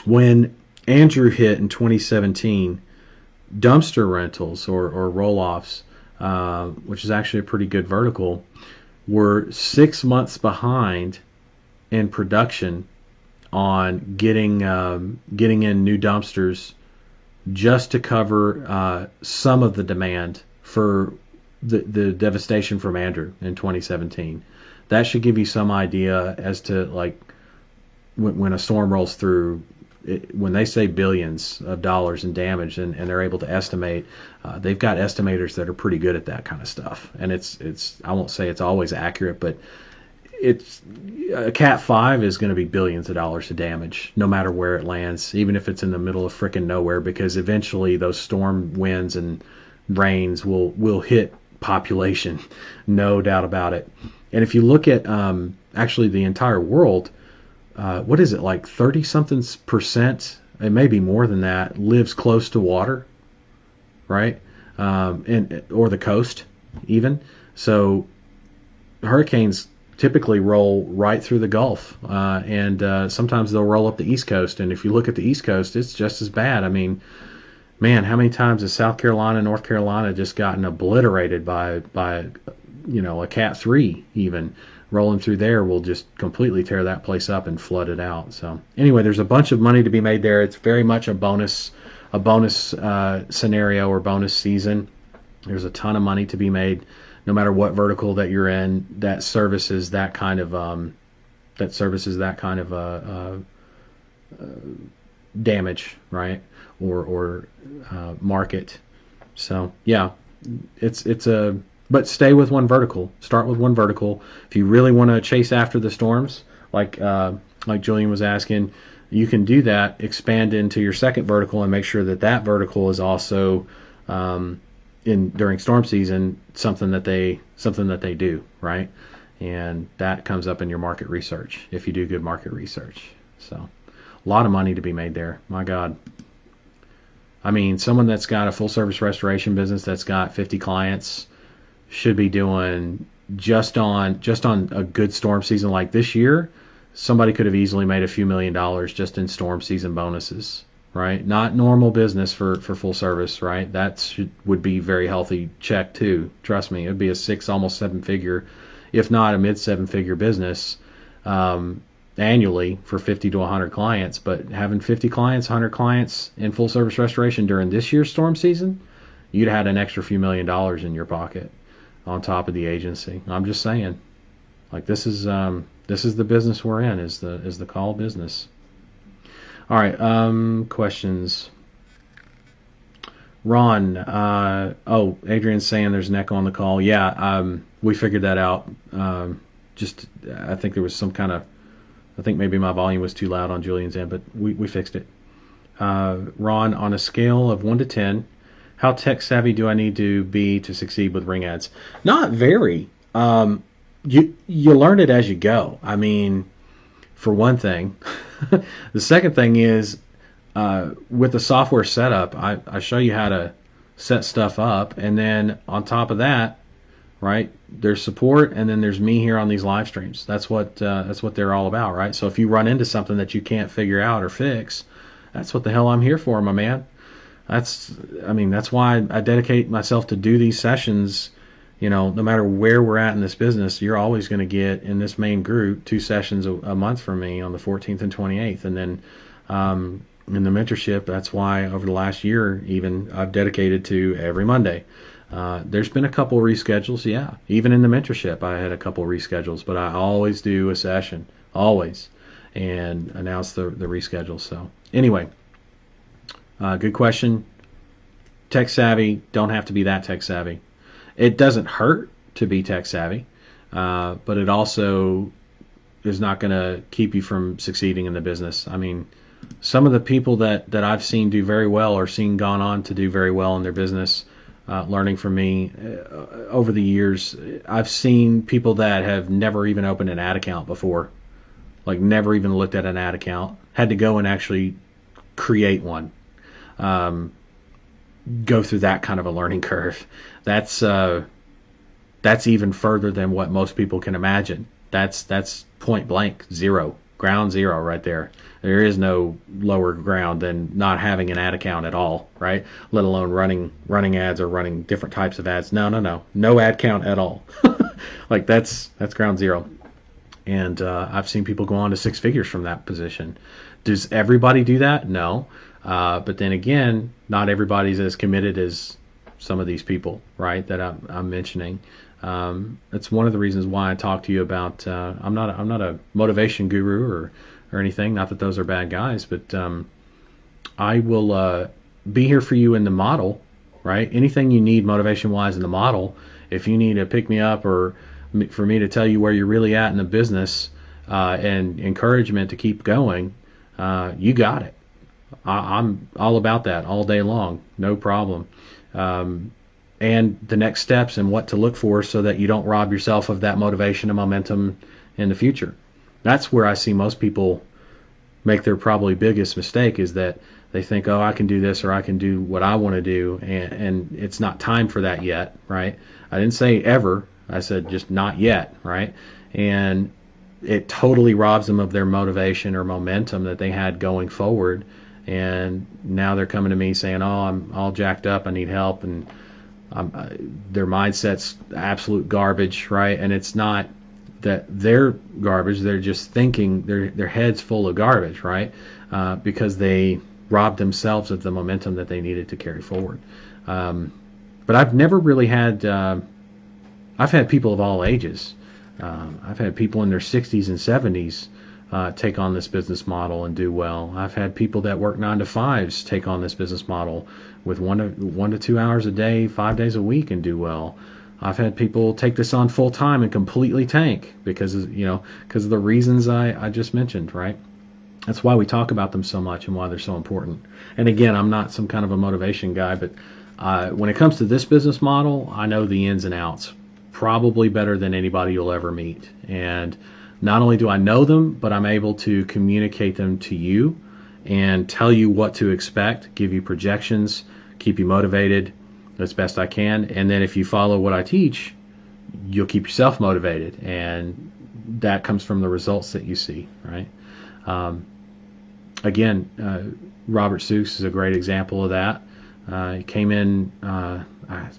When Andrew hit in 2017, dumpster rentals or roll-offs, which is actually a pretty good vertical, were 6 months behind in production on getting in new dumpsters just to cover some of the demand for the devastation from Andrew in 2017. That should give you some idea as to, like, when a storm rolls through, when they say billions of dollars in damage and they're able to estimate, they've got estimators that are pretty good at that kind of stuff. And it's I won't say it's always accurate, but it's a Cat 5 is going to be billions of dollars of damage no matter where it lands, even if it's in the middle of frickin' nowhere, because eventually those storm winds and rains will hit population, no doubt about it. And if you look at actually the entire world, what is it, like 30-something%, it may be more than that, lives close to water, right? Or the coast even. So hurricanes typically roll right through the Gulf, and sometimes they'll roll up the East Coast. And if you look at the East Coast, it's just as bad. I mean, man, how many times has South Carolina, North Carolina just gotten obliterated by a Cat 3 even? Rolling through there will just completely tear that place up and flood it out. So anyway, there's a bunch of money to be made there. It's very much a bonus scenario or bonus season. There's a ton of money to be made, no matter what vertical that you're in, that services that kind of damage, right? Or market. So yeah, but stay with one vertical. Start with one vertical. If you really want to chase after the storms, like Julian was asking, you can do that. Expand into your second vertical and make sure that vertical is also during storm season something that they do, right? And that comes up in your market research if you do good market research. So a lot of money to be made there. My God. I mean, someone that's got a full service restoration business that's got 50 clients should be doing just on a good storm season like this year. Somebody could have easily made a few $1 million just in storm season bonuses, right? Not normal business for full service, right? That would be very healthy check too. Trust me, it'd be a 6, almost 7-figure, if not a mid 7-figure business annually for 50 to 100 clients. But having 50 clients, 100 clients in full service restoration during this year's storm season, you'd have had an extra few $1 million in your pocket on top of the agency. I'm just saying, like, this is the business we're in, is the call business. All right, questions. Ron, Adrian's saying there's an echo on the call. Yeah, we figured that out. I think there was I think maybe my volume was too loud on Julian's end, but we fixed it. Ron, on a scale of 1 to 10, how tech savvy do I need to be to succeed with ring ads? Not very. You learn it as you go. I mean, for one thing. The second thing is, with the software setup, I show you how to set stuff up, and then on top of that, right, there's support, and then there's me here on these live streams. That's what they're all about, right? So if you run into something that you can't figure out or fix, that's what the hell I'm here for, my man. That's why I dedicate myself to do these sessions. No matter where we're at in this business, you're always going to get, in this main group, 2 sessions a month from me on the 14th and 28th. And then in the mentorship, that's why over the last year even, I've dedicated to every Monday. There's been a couple reschedules, yeah. Even in the mentorship, I had a couple reschedules, but I always do a session, always, and announce the reschedule. So anyway, good question. Tech savvy, don't have to be that tech savvy. It doesn't hurt to be tech savvy, but it also is not going to keep you from succeeding in the business. I mean, some of the people that I've seen do very well or seen gone on to do very well in their business, learning from me over the years, I've seen people that have never even opened an ad account before, like never even looked at an ad account, had to go and actually create one, go through that kind of a learning curve. That's even further than what most people can imagine. That's point blank zero, ground zero right there. There is no lower ground than not having an ad account at all, right? Let alone running ads or running different types of ads. No ad count at all. Like that's ground zero. And I've seen people go on to six figures from that position. Does everybody do that? No. But then again, not everybody's as committed as some of these people, right, that I'm mentioning. That's one of the reasons why I talk to you about. I'm not a motivation guru or anything. Not that those are bad guys, but I will be here for you in the model, right? Anything you need motivation wise in the model. If you need to pick me up or for me to tell you where you're really at in the business and encouragement to keep going, you got it. I'm all about that all day long, no problem. And the next steps and what to look for so that you don't rob yourself of that motivation and momentum in the future. That's where I see most people make their probably biggest mistake, is that they think, oh, I can do this or I can do what I want to do, and it's not time for that yet, right? I didn't say ever. I said just not yet, right? And it totally robs them of their motivation or momentum that they had going forward. And now they're coming to me saying, oh, I'm all jacked up, I need help, and their mindset's absolute garbage, right? And it's not that they're garbage, they're just thinking their head's full of garbage, right? Because they robbed themselves of the momentum that they needed to carry forward. But I've never really had, I've had people of all ages. I've had people in their 60s and 70s take on this business model and do well. I've had people that work 9 to 5s take on this business model with 1 to 2 hours a day, 5 days a week, and do well. I've had people take this on full time and completely tank because of the reasons I just mentioned, right? That's why we talk about them so much and why they're so important. And again, I'm not some kind of a motivation guy, but when it comes to this business model, I know the ins and outs probably better than anybody you'll ever meet. And not only do I know them, but I'm able to communicate them to you and tell you what to expect, give you projections, keep you motivated as best I can. And then if you follow what I teach, you'll keep yourself motivated. And that comes from the results that you see, right? Robert Seuss is a great example of that. He came in, I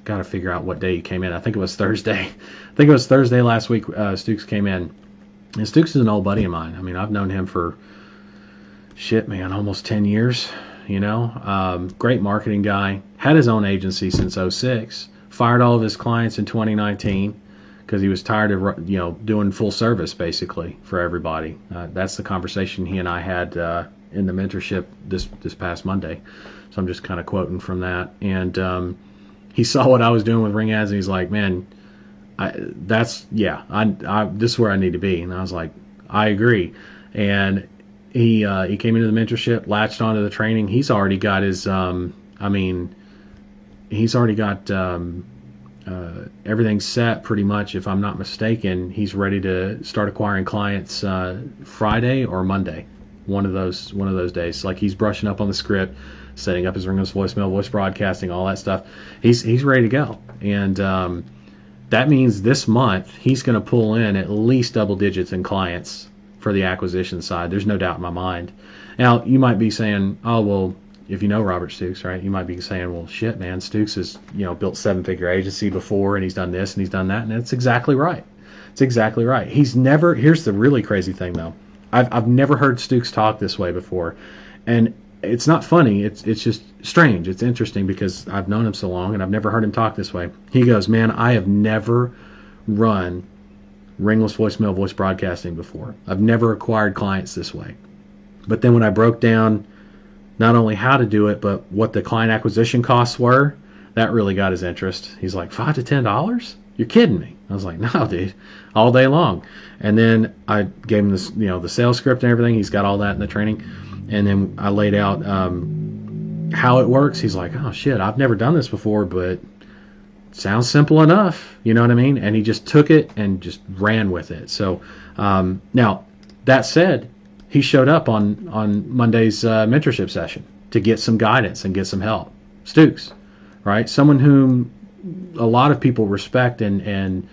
got to figure out what day he came in. I think it was Thursday. I think it was Thursday last week. Stooks came in. And Stooks is an old buddy of mine. I mean, I've known him for, almost 10 years, Great marketing guy. Had his own agency since 2006. Fired all of his clients in 2019 because he was tired of, doing full service, basically, for everybody. That's the conversation he and I had in the mentorship this past Monday. So I'm just kind of quoting from that. And he saw what I was doing with ring ads, and he's like, man, this is where I need to be. And I was like, I agree. And he came into the mentorship, latched onto the training. He's already got his, he's already got everything set pretty much. If I'm not mistaken, he's ready to start acquiring clients Friday or Monday, one of those days. Like, he's brushing up on the script, setting up his ringless voicemail, voice broadcasting, all that stuff. He's ready to go. And that means this month he's going to pull in at least double digits in clients for the acquisition side. There's no doubt in my mind. Now, you might be saying, oh, well, if you know Robert Stooks, right, you might be saying, well, shit, man, Stooks has, built 7-figure agency before, and he's done this and he's done that. And it's exactly right. It's exactly right. Here's the really crazy thing, though. I've never heard Stooks talk this way before. And it's not funny. It's just strange. It's interesting because I've known him so long and I've never heard him talk this way. He goes, man, I have never run ringless voicemail voice broadcasting before. I've never acquired clients this way. But then when I broke down not only how to do it, but what the client acquisition costs were, that really got his interest. He's like, $5 to $10? You're kidding me. I was like, no, dude, all day long. And then I gave him this, the sales script and everything. He's got all that in the training. And then I laid out how it works. He's like, oh shit, I've never done this before, but sounds simple enough. You know what I mean? And he just took it and just ran with it. So now, that said, he showed up on Monday's mentorship session to get some guidance and get some help. Stooks, right? Someone whom a lot of people respect and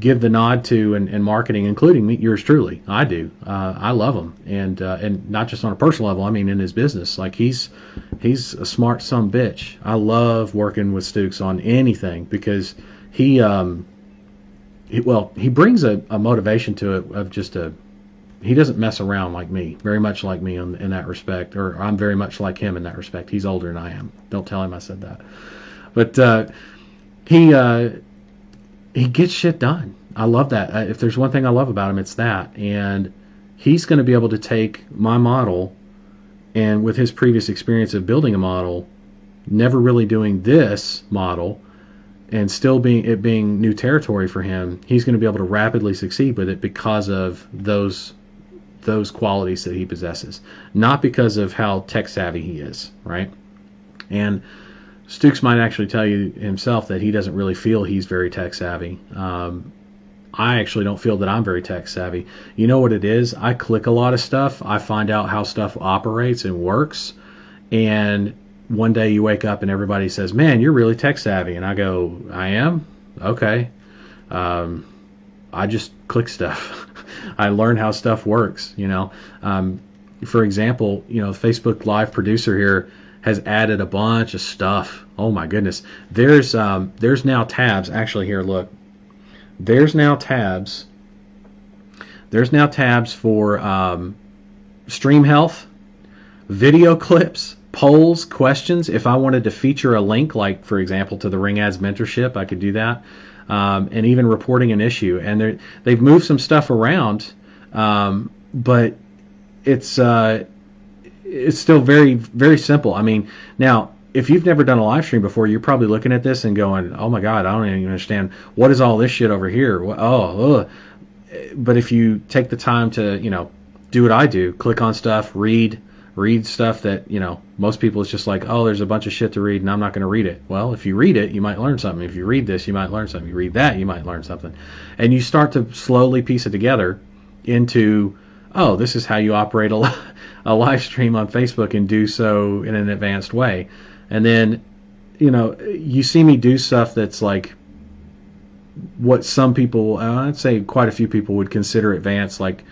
give the nod to in marketing, including me, yours truly. I do. I love him, and not just on a personal level. I mean, in his business, like he's a smart son bitch. I love working with Stooks on anything because he brings a motivation to it of just he doesn't mess around like me, very much like me in that respect, or I'm very much like him in that respect. He's older than I am. Don't tell him I said that. But he gets shit done. I love that. If there's one thing I love about him, it's that. And he's going to be able to take my model, and with his previous experience of building a model, never really doing this model, and still being new territory for him, he's going to be able to rapidly succeed with it because of those qualities that he possesses, not because of how tech savvy he is, right? And Stooks might actually tell you himself that he doesn't really feel he's very tech savvy. I actually don't feel that I'm very tech savvy. You know what it is? I click a lot of stuff. I find out how stuff operates and works. And one day you wake up and everybody says, man, you're really tech savvy. And I go, I am? Okay. I just click stuff. I learn how stuff works, you know. For example, you know, Facebook Live producer here has added a bunch of stuff. Oh my goodness. There's now tabs. Actually, here, look. There's now tabs. There's now tabs for stream health, video clips, polls, questions. If I wanted to feature a link, like for example to the Ring Ads mentorship, I could do that. And even reporting an issue. And they've moved some stuff around, but it's still very, very simple. I mean, now, if you've never done a live stream before, you're probably looking at this and going, oh my God, I don't even understand. What is all this shit over here? But if you take the time to, you know, do what I do, click on stuff, read stuff that, you know, most people it's just like, oh, there's a bunch of shit to read and I'm not going to read it. Well, if you read it, you might learn something. If you read this, you might learn something. If you read that, you might learn something. And you start to slowly piece it together into, oh, this is how you operate a live stream on Facebook and do so in an advanced way. And then, you know, you see me do stuff that's like what some people, I'd say quite a few people would consider advanced, like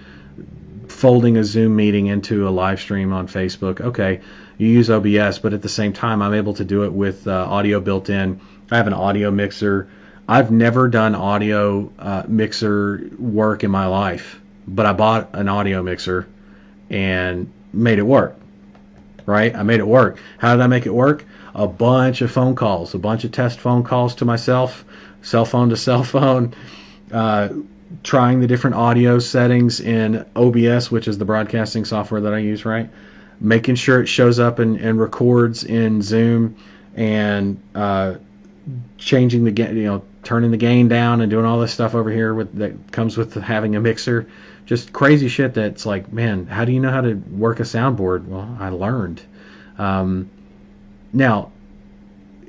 folding a Zoom meeting into a live stream on Facebook. Okay, you use OBS, but at the same time, I'm able to do it with audio built in. I have an audio mixer. I've never done audio mixer work in my life, but I bought an audio mixer and made it work. Right? I made it work. How did I make it work? A bunch of phone calls, a bunch of test phone calls to myself, cell phone to cell phone, trying the different audio settings in OBS, which is the broadcasting software that I use, right? Making sure it shows up and records in Zoom, and changing the gain, you know, turning the gain down and doing all this stuff over here that comes with having a mixer. Just crazy shit that's like, man, how do you know how to work a soundboard? Well, I learned. Now,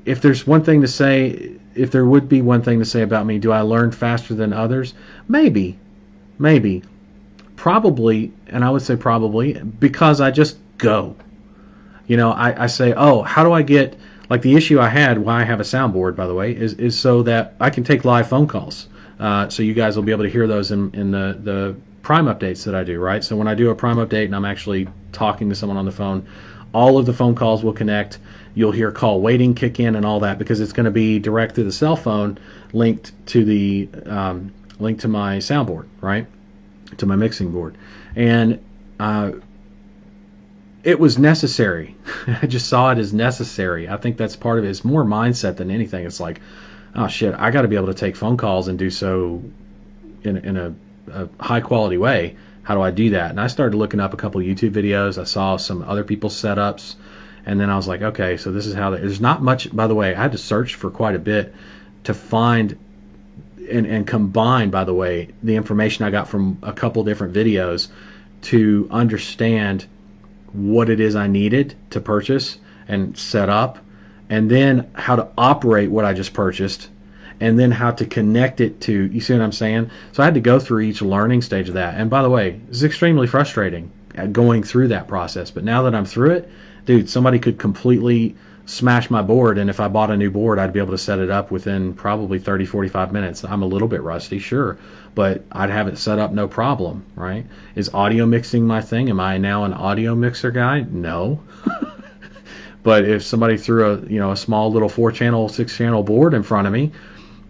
if there's one thing to say, if there would be one thing to say about me, do I learn faster than others? Maybe. Probably, and I would say probably, because I just go. You know, I say, oh, how do I get, like the issue I had, why I have a soundboard, by the way, is so that I can take live phone calls. So you guys will be able to hear those in the Prime updates that I do, right? So when I do a Prime update and I'm actually talking to someone on the phone, all of the phone calls will connect. You'll hear call waiting kick in and all that because it's going to be direct through the cell phone, linked to the link to my soundboard, right? To my mixing board. And it was necessary. I just saw it as necessary. I think that's part of it. It's more mindset than anything. It's like, oh shit, I got to be able to take phone calls and do so in a high quality way. How do I do that? And I started looking up a couple of YouTube videos. I saw some other people's setups, and then I was like, okay, so this is how there's not much. By the way, I had to search for quite a bit to find and combine, by the way, the information I got from a couple different videos to understand what it is I needed to purchase and set up, and then how to operate what I just purchased, and then how to connect it to, you see what I'm saying? So I had to go through each learning stage of that. And by the way, it's extremely frustrating going through that process. But now that I'm through it, dude, somebody could completely smash my board, and if I bought a new board, I'd be able to set it up within probably 30, 45 minutes. I'm a little bit rusty, sure, but I'd have it set up no problem, right? Is audio mixing my thing? Am I now an audio mixer guy? No. But if somebody threw a small little 4-channel, 6-channel board in front of me,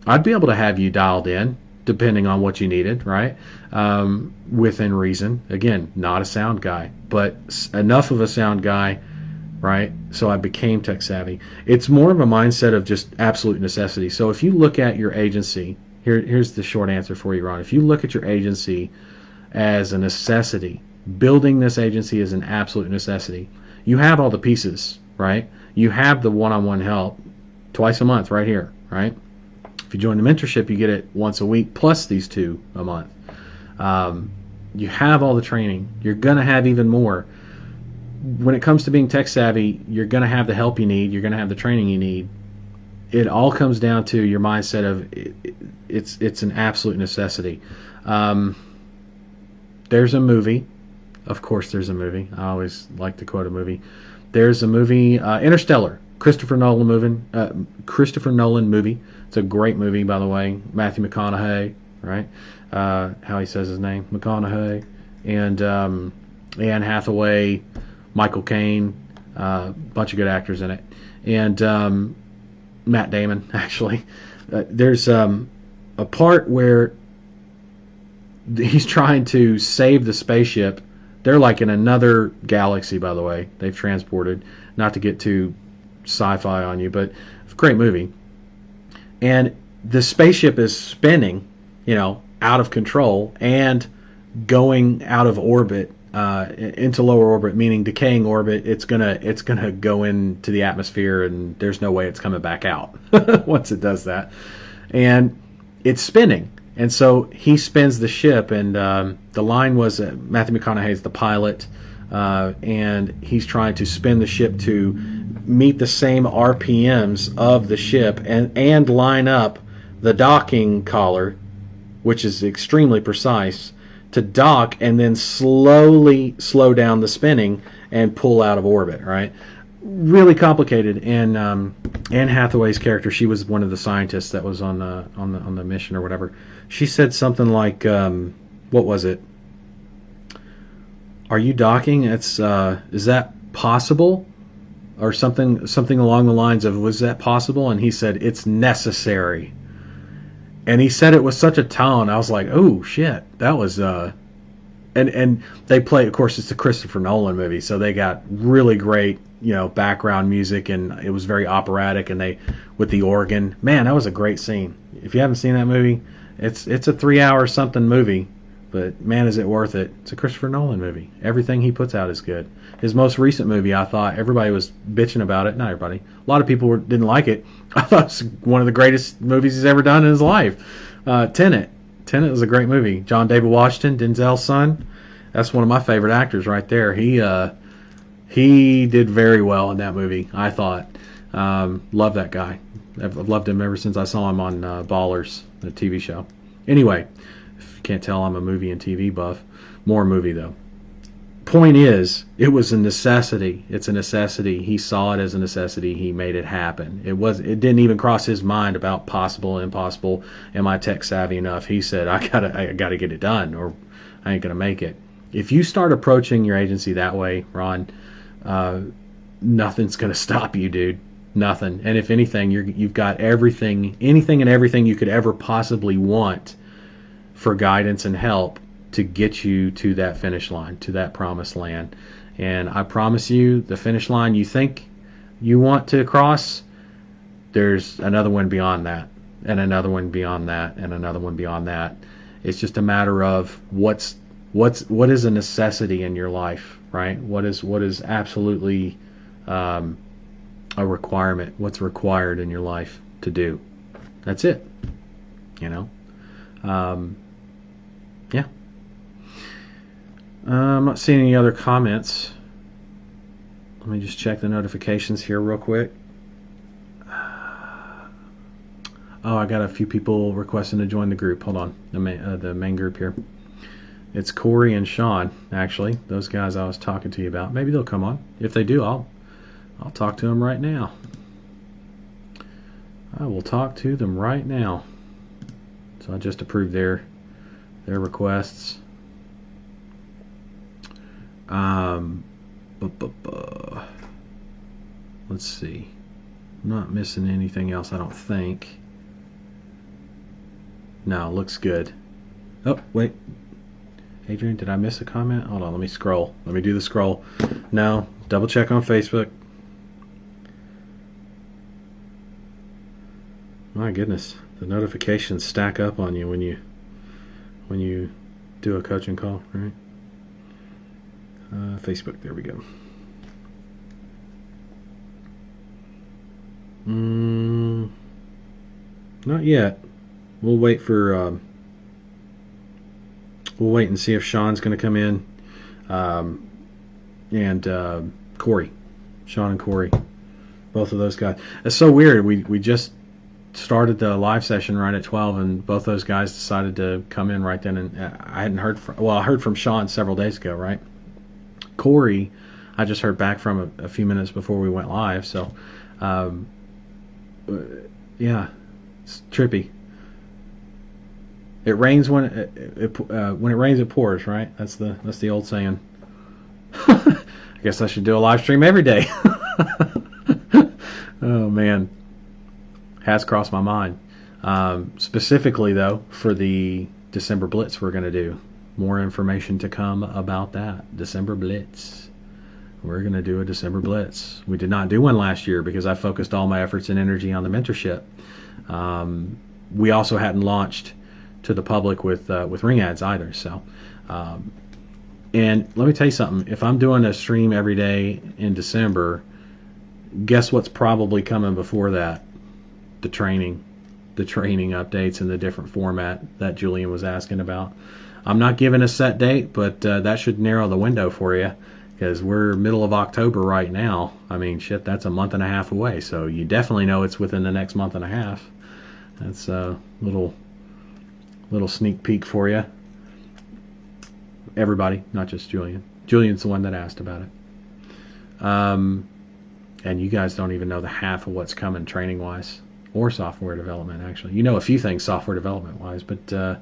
I'd be able to have you dialed in, depending on what you needed, right? Within reason. Again, not a sound guy, but enough of a sound guy, right? So I became tech savvy. It's more of a mindset of just absolute necessity. So if you look at your agency, here's the short answer for you, Ron. If you look at your agency as a necessity, building this agency is an absolute necessity. You have all the pieces, right? You have the one-on-one help twice a month right here, right? If you join the mentorship, you get it once a week plus these 2 a month. You have all the training. You're going to have even more. When it comes to being tech savvy, you're going to have the help you need. You're going to have the training you need. It all comes down to your mindset of it's an absolute necessity. There's a movie. Of course there's a movie. I always like to quote a movie. There's a movie, Interstellar. Christopher Nolan movie. It's a great movie, by the way. Matthew McConaughey, right? How he says his name, McConaughey, and Anne Hathaway, Michael Caine, bunch of good actors in it, and Matt Damon, actually. There's a part where he's trying to save the spaceship. They're like in another galaxy, by the way. They've transported, not to get too sci-fi on you, but it's a great movie. And the spaceship is spinning, out of control and going out of orbit into lower orbit, meaning decaying orbit. It's gonna go into the atmosphere, and there's no way it's coming back out once it does that. And it's spinning, and so he spins the ship. And the line was Matthew McConaughey's the pilot, and he's trying to spin the ship to meet the same RPMs of the ship and line up the docking collar, which is extremely precise, to dock and then slowly slow down the spinning and pull out of orbit, right? Really complicated. And Anne Hathaway's character, she was one of the scientists that was on the mission or whatever. She said something like, what was it? Are you docking? Is that possible? Or something along the lines of, was that possible? And he said, it's necessary. And he said it with such a tone. I was like, oh shit, that was and they play, of course, it's a Christopher Nolan movie, so they got really great, background music, and it was very operatic, and they with the organ. Man, that was a great scene. If you haven't seen that movie, it's a 3-hour something movie, but man, is it worth it. It's a Christopher Nolan movie. Everything he puts out is good. His most recent movie, I thought everybody was bitching about it. Not everybody. A lot of people didn't like it. I thought it was one of the greatest movies he's ever done in his life. Tenet. Tenet was a great movie. John David Washington, Denzel's son. That's one of my favorite actors right there. He did very well in that movie, I thought. Love that guy. I've loved him ever since I saw him on Ballers, the TV show. Anyway, if you can't tell, I'm a movie and TV buff. More movie, though. Point is, it was a necessity. It's a necessity. He saw it as a necessity. He made it happen. It didn't even cross his mind about possible, impossible. Am I tech savvy enough? He said, I gotta get it done, or I ain't gonna make it. If you start approaching your agency that way, Ron, nothing's gonna stop you, dude. Nothing. And if anything, you've got anything and everything you could ever possibly want for guidance and help to get you to that finish line, to that promised land. And I promise you, the finish line you think you want to cross, there's another one beyond that, and another one beyond that, and another one beyond that. It's just a matter of what is a necessity in your life, right? What is absolutely a requirement? What's required in your life to do? That's it. Yeah. I'm not seeing any other comments. Let me just check the notifications here real quick. Oh, I got a few people requesting to join the group. Hold on, the main group here. It's Corey and Sean, actually. Those guys I was talking to you about. Maybe they'll come on. If they do, I'll talk to them right now. I will talk to them right now. So I just approved their requests. Let's see. I'm not missing anything else, I don't think. No, looks good. Oh, wait. Adrian, did I miss a comment? Hold on, let me scroll. Let me do the scroll. No, double check on Facebook. My goodness, the notifications stack up on you when you do a coaching call, right? Facebook, there we go. Not yet. We'll wait for. We'll wait and see if Sean's going to come in, and Corey, Sean and Corey, both of those guys. It's so weird. We just started the live session right at 12, and both those guys decided to come in right then. And I hadn't heard from. Well, I heard from Sean several days ago, right? Corey, I just heard back from a few minutes before we went live. So, yeah, it's trippy. It rains when it rains it pours, right? That's the old saying. I guess I should do a live stream every day. Oh man, has crossed my mind. Specifically though, for the December Blitz, we're going to do more information to come about that December Blitz. We're going to do a December Blitz. We did not do one last year because I focused all my efforts and energy on the mentorship. We also hadn't launched to the public with ring ads either. So, and let me tell you something. If I'm doing a stream every day in December, guess what's probably coming before that? The training updates in the different format that Julian was asking about. I'm not giving a set date, but that should narrow the window for you because we're middle of October right now. I mean, shit, that's a month and a half away. So you definitely know it's within the next month and a half. That's a little sneak peek for you. Everybody, not just Julian. Julian's the one that asked about it. And you guys don't even know the half of what's coming training wise or software development. Actually, you know a few things software development wise, but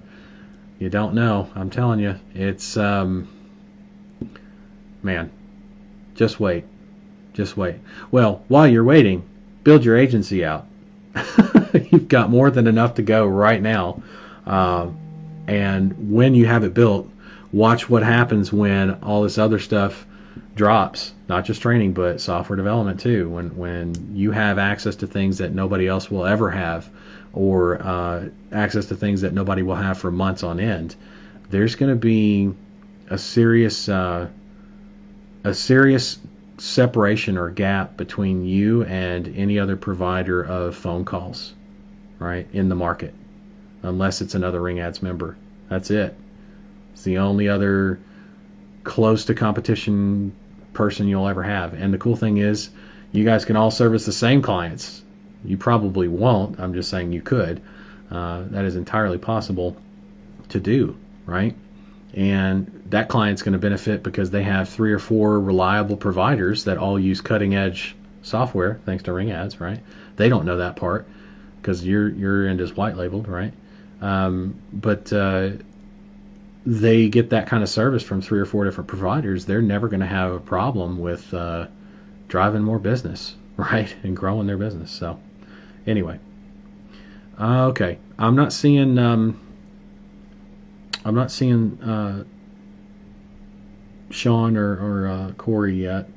you don't know. I'm telling you, it's man. Just wait. Well, while you're waiting, build your agency out. You've got more than enough to go right now. And when you have it built, watch what happens when all this other stuff drops. Not just training, but software development too. When you have access to things that nobody else will ever have, or access to things that nobody will have for months on end, there's going to be a serious separation or gap between you and any other provider of phone calls, right, in the market. Unless it's another Ring Ads member. That's it. It's the only other close to competition person you'll ever have. And the cool thing is, you guys can all service the same clients. You probably won't. I'm just saying you could. That is entirely possible to do, right? And that client's going to benefit because they have 3 or 4 reliable providers that all use cutting edge software, thanks to Ring Ads, right? They don't know that part because your end is white labeled, right? But they get that kind of service from 3 or 4 different providers. They're never going to have a problem with driving more business, right, and growing their business. So, anyway, okay, I'm not seeing Sean or Corey yet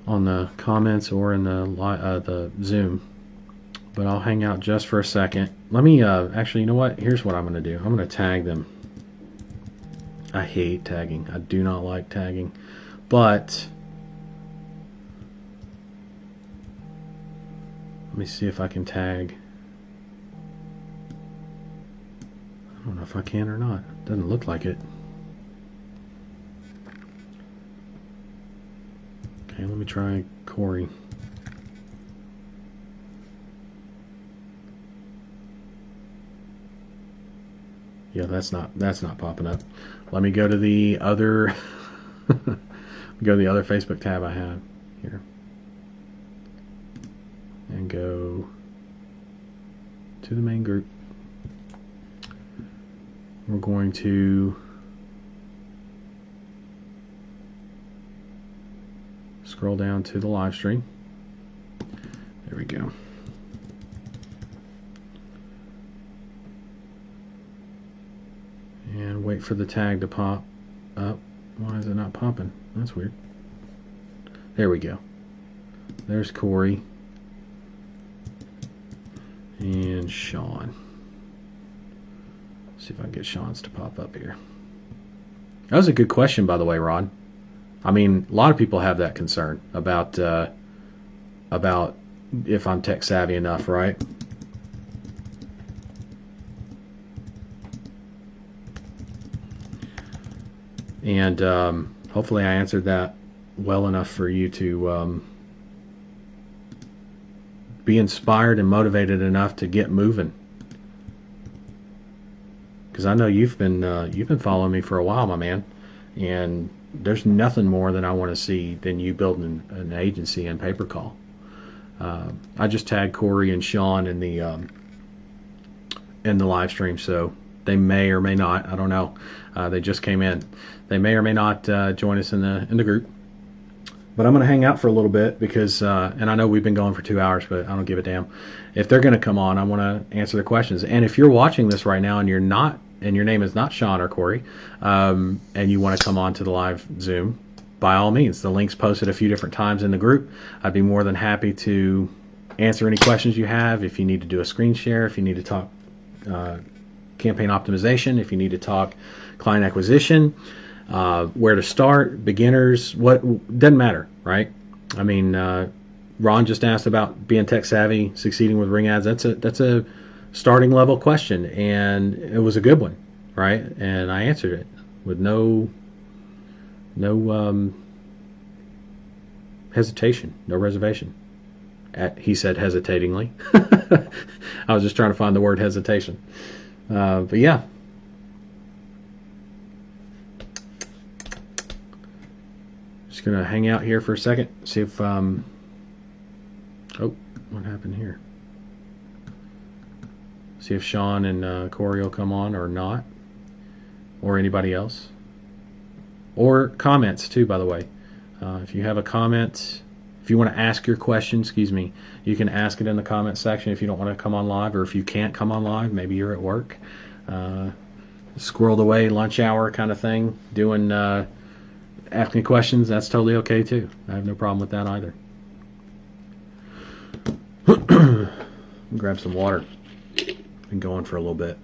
on the comments or in the Zoom. But I'll hang out just for a second. Let me, actually, you know what? Here's what I'm going to do. I'm going to tag them. I hate tagging. I do not like tagging. But, let me see if I can tag. I don't know if I can or not. Doesn't look like it. Okay, let me try Corey. Yeah, that's not popping up. Let me go to the other go to the other Facebook tab I have here. And go to the main group. We're going to scroll down to the live stream. There we go. And wait for the tag to pop up. Why is it not popping? That's weird. There we go. There's Corey and Sean. See if I can get Sean's to pop up here. That was a good question, by the way, Rod. I mean, a lot of people have that concern about if I'm tech savvy enough, right? And hopefully I answered that well enough for you to be inspired and motivated enough to get moving. Because I know you've been following me for a while, my man, and there's nothing more that I want to see than you building an agency and pay per call. I just tagged Corey and Sean in the live stream, so they may or may not. I don't know. They just came in. They may or may not join us in the group. But I'm going to hang out for a little bit because, and I know we've been going for 2 hours, but I don't give a damn. If they're going to come on, I want to answer their questions. And if you're watching this right now and you're not, and your name is not Sean or Corey, and you want to come on to the live Zoom, by all means, the link's posted a few different times in the group. I'd be more than happy to answer any questions you have. If you need to do a screen share, if you need to talk campaign optimization, if you need to talk client acquisition, where to start, beginners, what doesn't matter, right? I mean, Ron just asked about being tech savvy, succeeding with ring ads. That's a starting level question, and it was a good one, right? And I answered it with no hesitation, no reservation. He said hesitatingly. I was just trying to find the word hesitation. But yeah. Just going to hang out here for a second, see if, oh, what happened here? See if Sean and Corey will come on or not, or anybody else. Or comments too, by the way. If you have a comment, if you want to ask your question, excuse me, you can ask it in the comment section if you don't want to come on live, or if you can't come on live, maybe you're at work, squirreled away, lunch hour kind of thing, doing asking questions. That's totally okay too. I have no problem with that either. Grab some water. Been going for a little bit.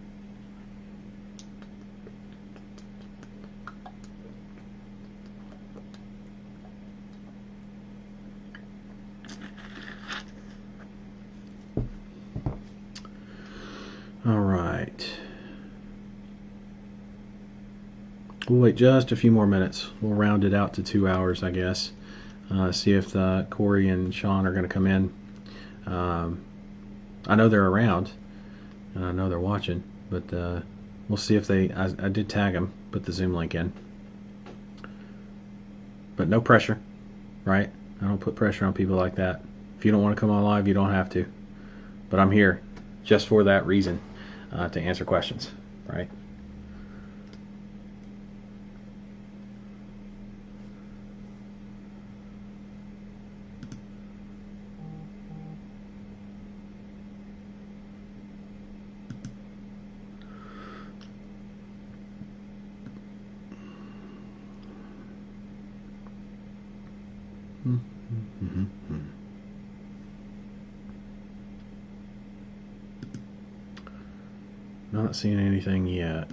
All right. We'll wait just a few more minutes. We'll round it out to 2 hours, I guess. See if Corey and Sean are going to come in. I know they're around, and I know they're watching, but we'll see if they... I did tag them, put the Zoom link in. But no pressure, right? I don't put pressure on people like that. If you don't want to come on live, you don't have to. But I'm here just for that reason, to answer questions, right? Not seeing anything yet.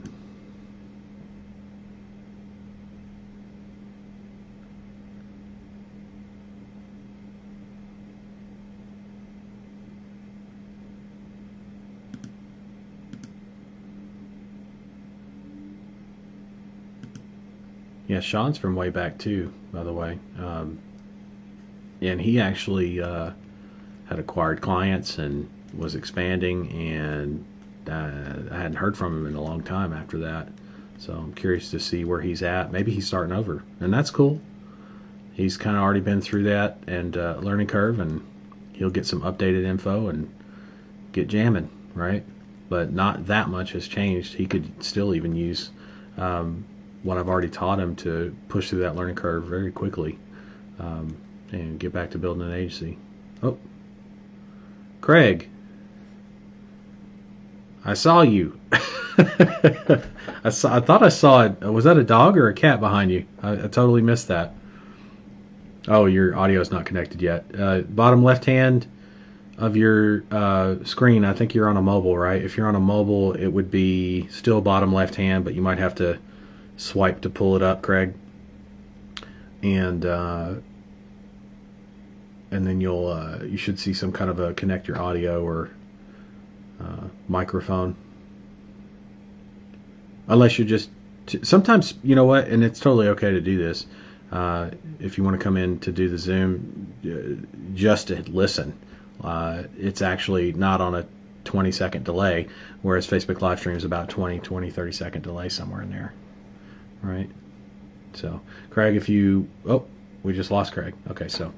Yeah, Sean's from way back too, by the way. and he actually had acquired clients and was expanding, and I hadn't heard from him in a long time after that. So I'm curious to see where he's at. Maybe he's starting over, and that's cool. He's kind of already been through that and learning curve, and he'll get some updated info and get jamming, right? But not that much has changed. He could still even use what I've already taught him to push through that learning curve very quickly and get back to building an agency. Oh, Craig, I saw you. I thought I saw it. Was that a dog or a cat behind you? I totally missed that. Oh, your audio is not connected yet. Bottom left hand of your screen, I think you're on a mobile, right? If you're on a mobile, it would be still bottom left hand, but you might have to swipe to pull it up, Craig. And then you should see some kind of a connect your audio or microphone. Unless you're just sometimes, you know what, and it's totally okay to do this. If you want to come in to do the Zoom, just to listen. It's actually not on a 20-second delay, whereas Facebook live stream is about 20, 30-second delay, somewhere in there. Right? So, Craig, we just lost Craig. Okay, so,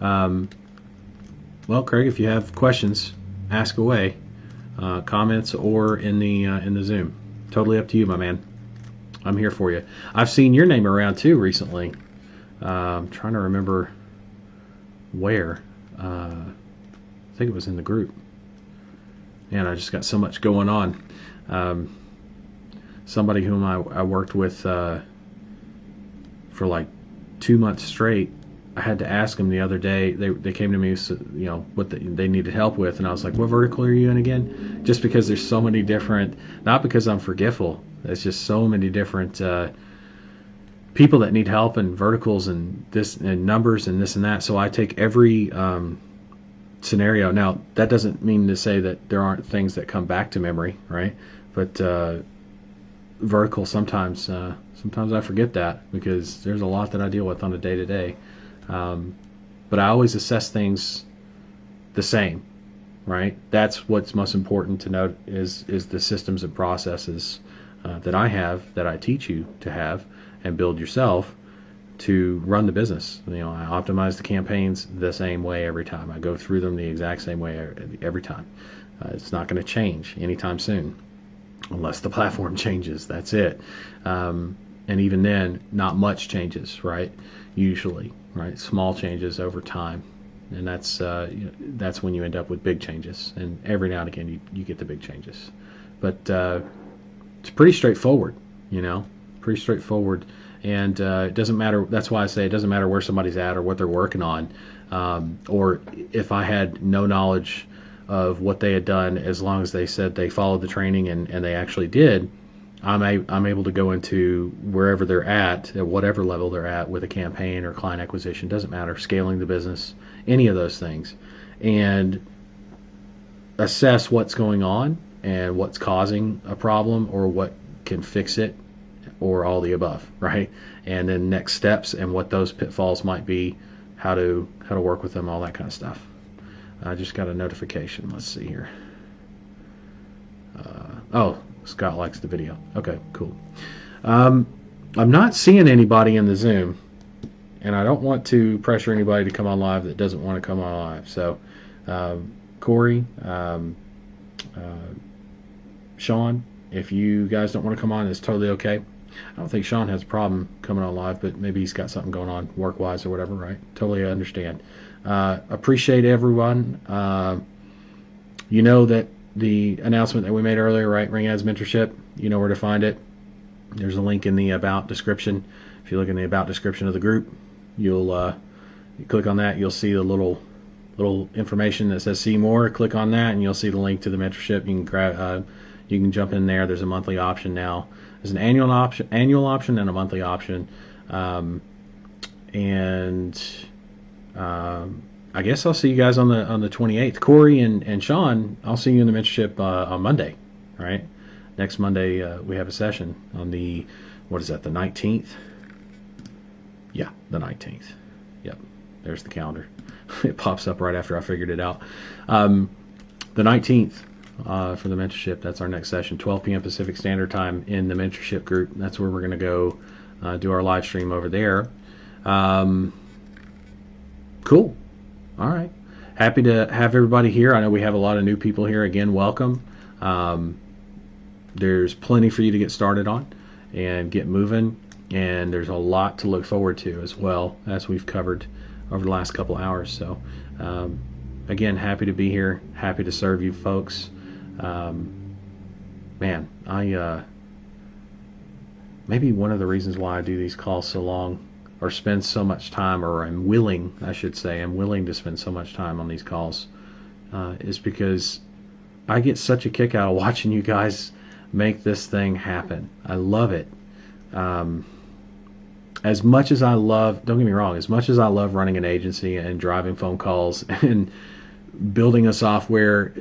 well, Craig, if you have questions, ask away, comments or in the Zoom. Totally up to you, my man. I'm here for you. I've seen your name around too recently. I'm trying to remember where. I think it was in the group. Man, I just got so much going on. Somebody whom I worked with for like 2 months straight, I had to ask them the other day. They came to me, what they needed help with, and I was like, "What vertical are you in again?" Just because there's so many different, not because I'm forgetful. There's just so many different people that need help and verticals and this and numbers and this and that. So I take every scenario. Now that doesn't mean to say that there aren't things that come back to memory, right? But vertical sometimes I forget that because there's a lot that I deal with on a day-to-day. But I always assess things the same, right? That's what's most important to note is the systems and processes that I have, that I teach you to have and build yourself to run the business. I optimize the campaigns the same way every time. I go through them the exact same way every time. It's not going to change anytime soon unless the platform changes. That's it. And even then, not much changes, right? Usually, right? Small changes over time. And that's when you end up with big changes. And every now and again, you get the big changes. But it's pretty straightforward, pretty straightforward. And it doesn't matter. That's why I say it doesn't matter where somebody's at or what they're working on, or if I had no knowledge of what they had done, as long as they said they followed the training and they actually did, I'm able to go into wherever they're at whatever level they're at with a campaign or client acquisition, doesn't matter, scaling the business, any of those things, and assess what's going on and what's causing a problem or what can fix it, or all the above, right? And then next steps and what those pitfalls might be, how to work with them, all that kind of stuff. I just got a notification. Let's see here. Scott likes the video. Okay, cool. I'm not seeing anybody in the Zoom, and I don't want to pressure anybody to come on live that doesn't want to come on live. So, Corey, Sean, if you guys don't want to come on, it's totally okay. I don't think Sean has a problem coming on live, but maybe he's got something going on work-wise or whatever, right? Totally understand. Appreciate everyone. You know that the announcement that we made earlier, right? Ring Ads Mentorship, you know where to find it. There's a link in the About description. If you look in the About description of the group, you'll you click on that. You'll see the little information that says See More. Click on that, and you'll see the link to the mentorship. You can grab. You can jump in there. There's a monthly option now. There's an annual option, and a monthly option. I guess I'll see you guys on the 28th. Corey and Sean, I'll see you in the mentorship on Monday, right? Next Monday we have a session on the 19th? Yeah, the 19th. Yep. there's the calendar. It pops up right after I figured it out. The 19th for the mentorship. That's our next session, 12 p.m. Pacific Standard Time in the mentorship group. That's where we're going to go do our live stream over there. Cool. All right. Happy to have everybody here. I know we have a lot of new people here. Again, welcome. There's plenty for you to get started on and get moving. And there's a lot to look forward to as well, as we've covered over the last couple hours. So, again, happy to be here. Happy to serve you folks. Man, maybe one of the reasons why I do these calls so long, or spend so much time, or I'm willing to spend so much time on these calls, is because I get such a kick out of watching you guys make this thing happen. I love it. As much as I love, don't get me wrong, as much as I love running an agency and driving phone calls and building a software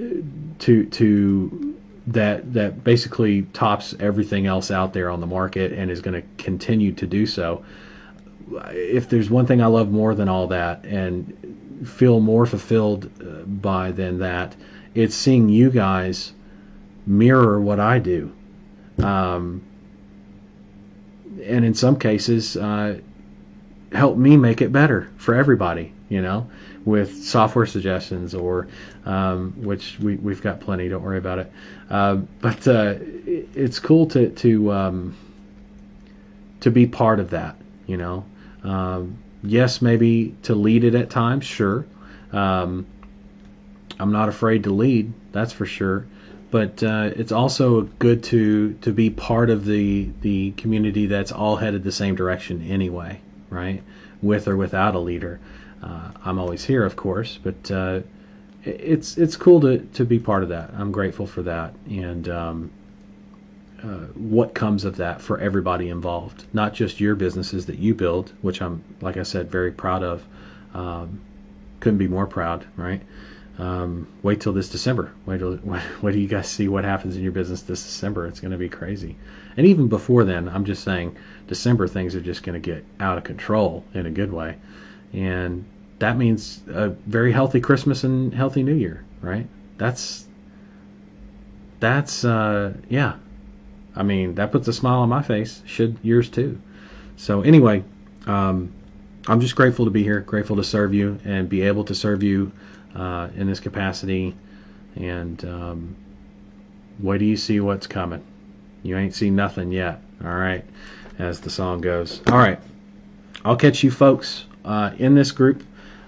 that basically tops everything else out there on the market and is going to continue to do so, if there's one thing I love more than all that and feel more fulfilled by than that, it's seeing you guys mirror what I do. And in some cases, help me make it better for everybody, with software suggestions or, which we've got plenty, don't worry about it. But it's cool to be part of that, yes, maybe to lead it at times, sure. I'm not afraid to lead, that's for sure. But it's also good to be part of the community that's all headed the same direction anyway, right? With or without a leader. I'm always here, of course, but it's cool to be part of that. I'm grateful for that, and what comes of that for everybody involved. Not just your businesses that you build, which I'm, like I said, very proud of. Couldn't be more proud, right? Wait till this December. Wait till you guys see what happens in your business this December. It's going to be crazy. And even before then, I'm just saying, December things are just going to get out of control in a good way. And that means a very healthy Christmas and healthy New Year, right? That's yeah. I mean, that puts a smile on my face. Should yours too. So anyway, I'm just grateful to be here, grateful to serve you and be able to serve you in this capacity, and wait till you see what's coming. You ain't seen nothing yet, all right, as the song goes. All right, I'll catch you folks in this group,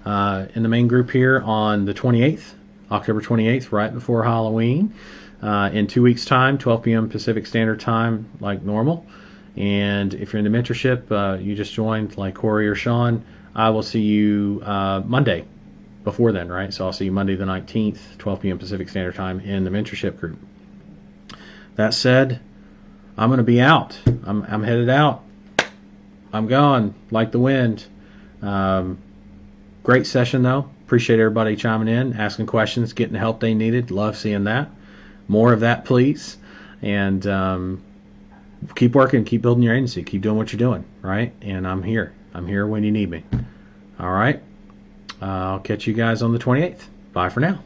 in the main group here on the 28th, October 28th, right before Halloween, in 2 weeks' time, 12 p.m. Pacific Standard Time, like normal. And if you're in the mentorship, you just joined, like Corey or Sean, I will see you Monday before then, right? So I'll see you Monday the 19th, 12 p.m. Pacific Standard Time in the mentorship group. That said, I'm going to be out. I'm headed out. I'm gone like the wind. Great session, though. Appreciate everybody chiming in, asking questions, getting the help they needed. Love seeing that. More of that, please. And keep working, keep building your agency, keep doing what you're doing, right? And I'm here. I'm here when you need me. All right. I'll catch you guys on the 28th. Bye for now.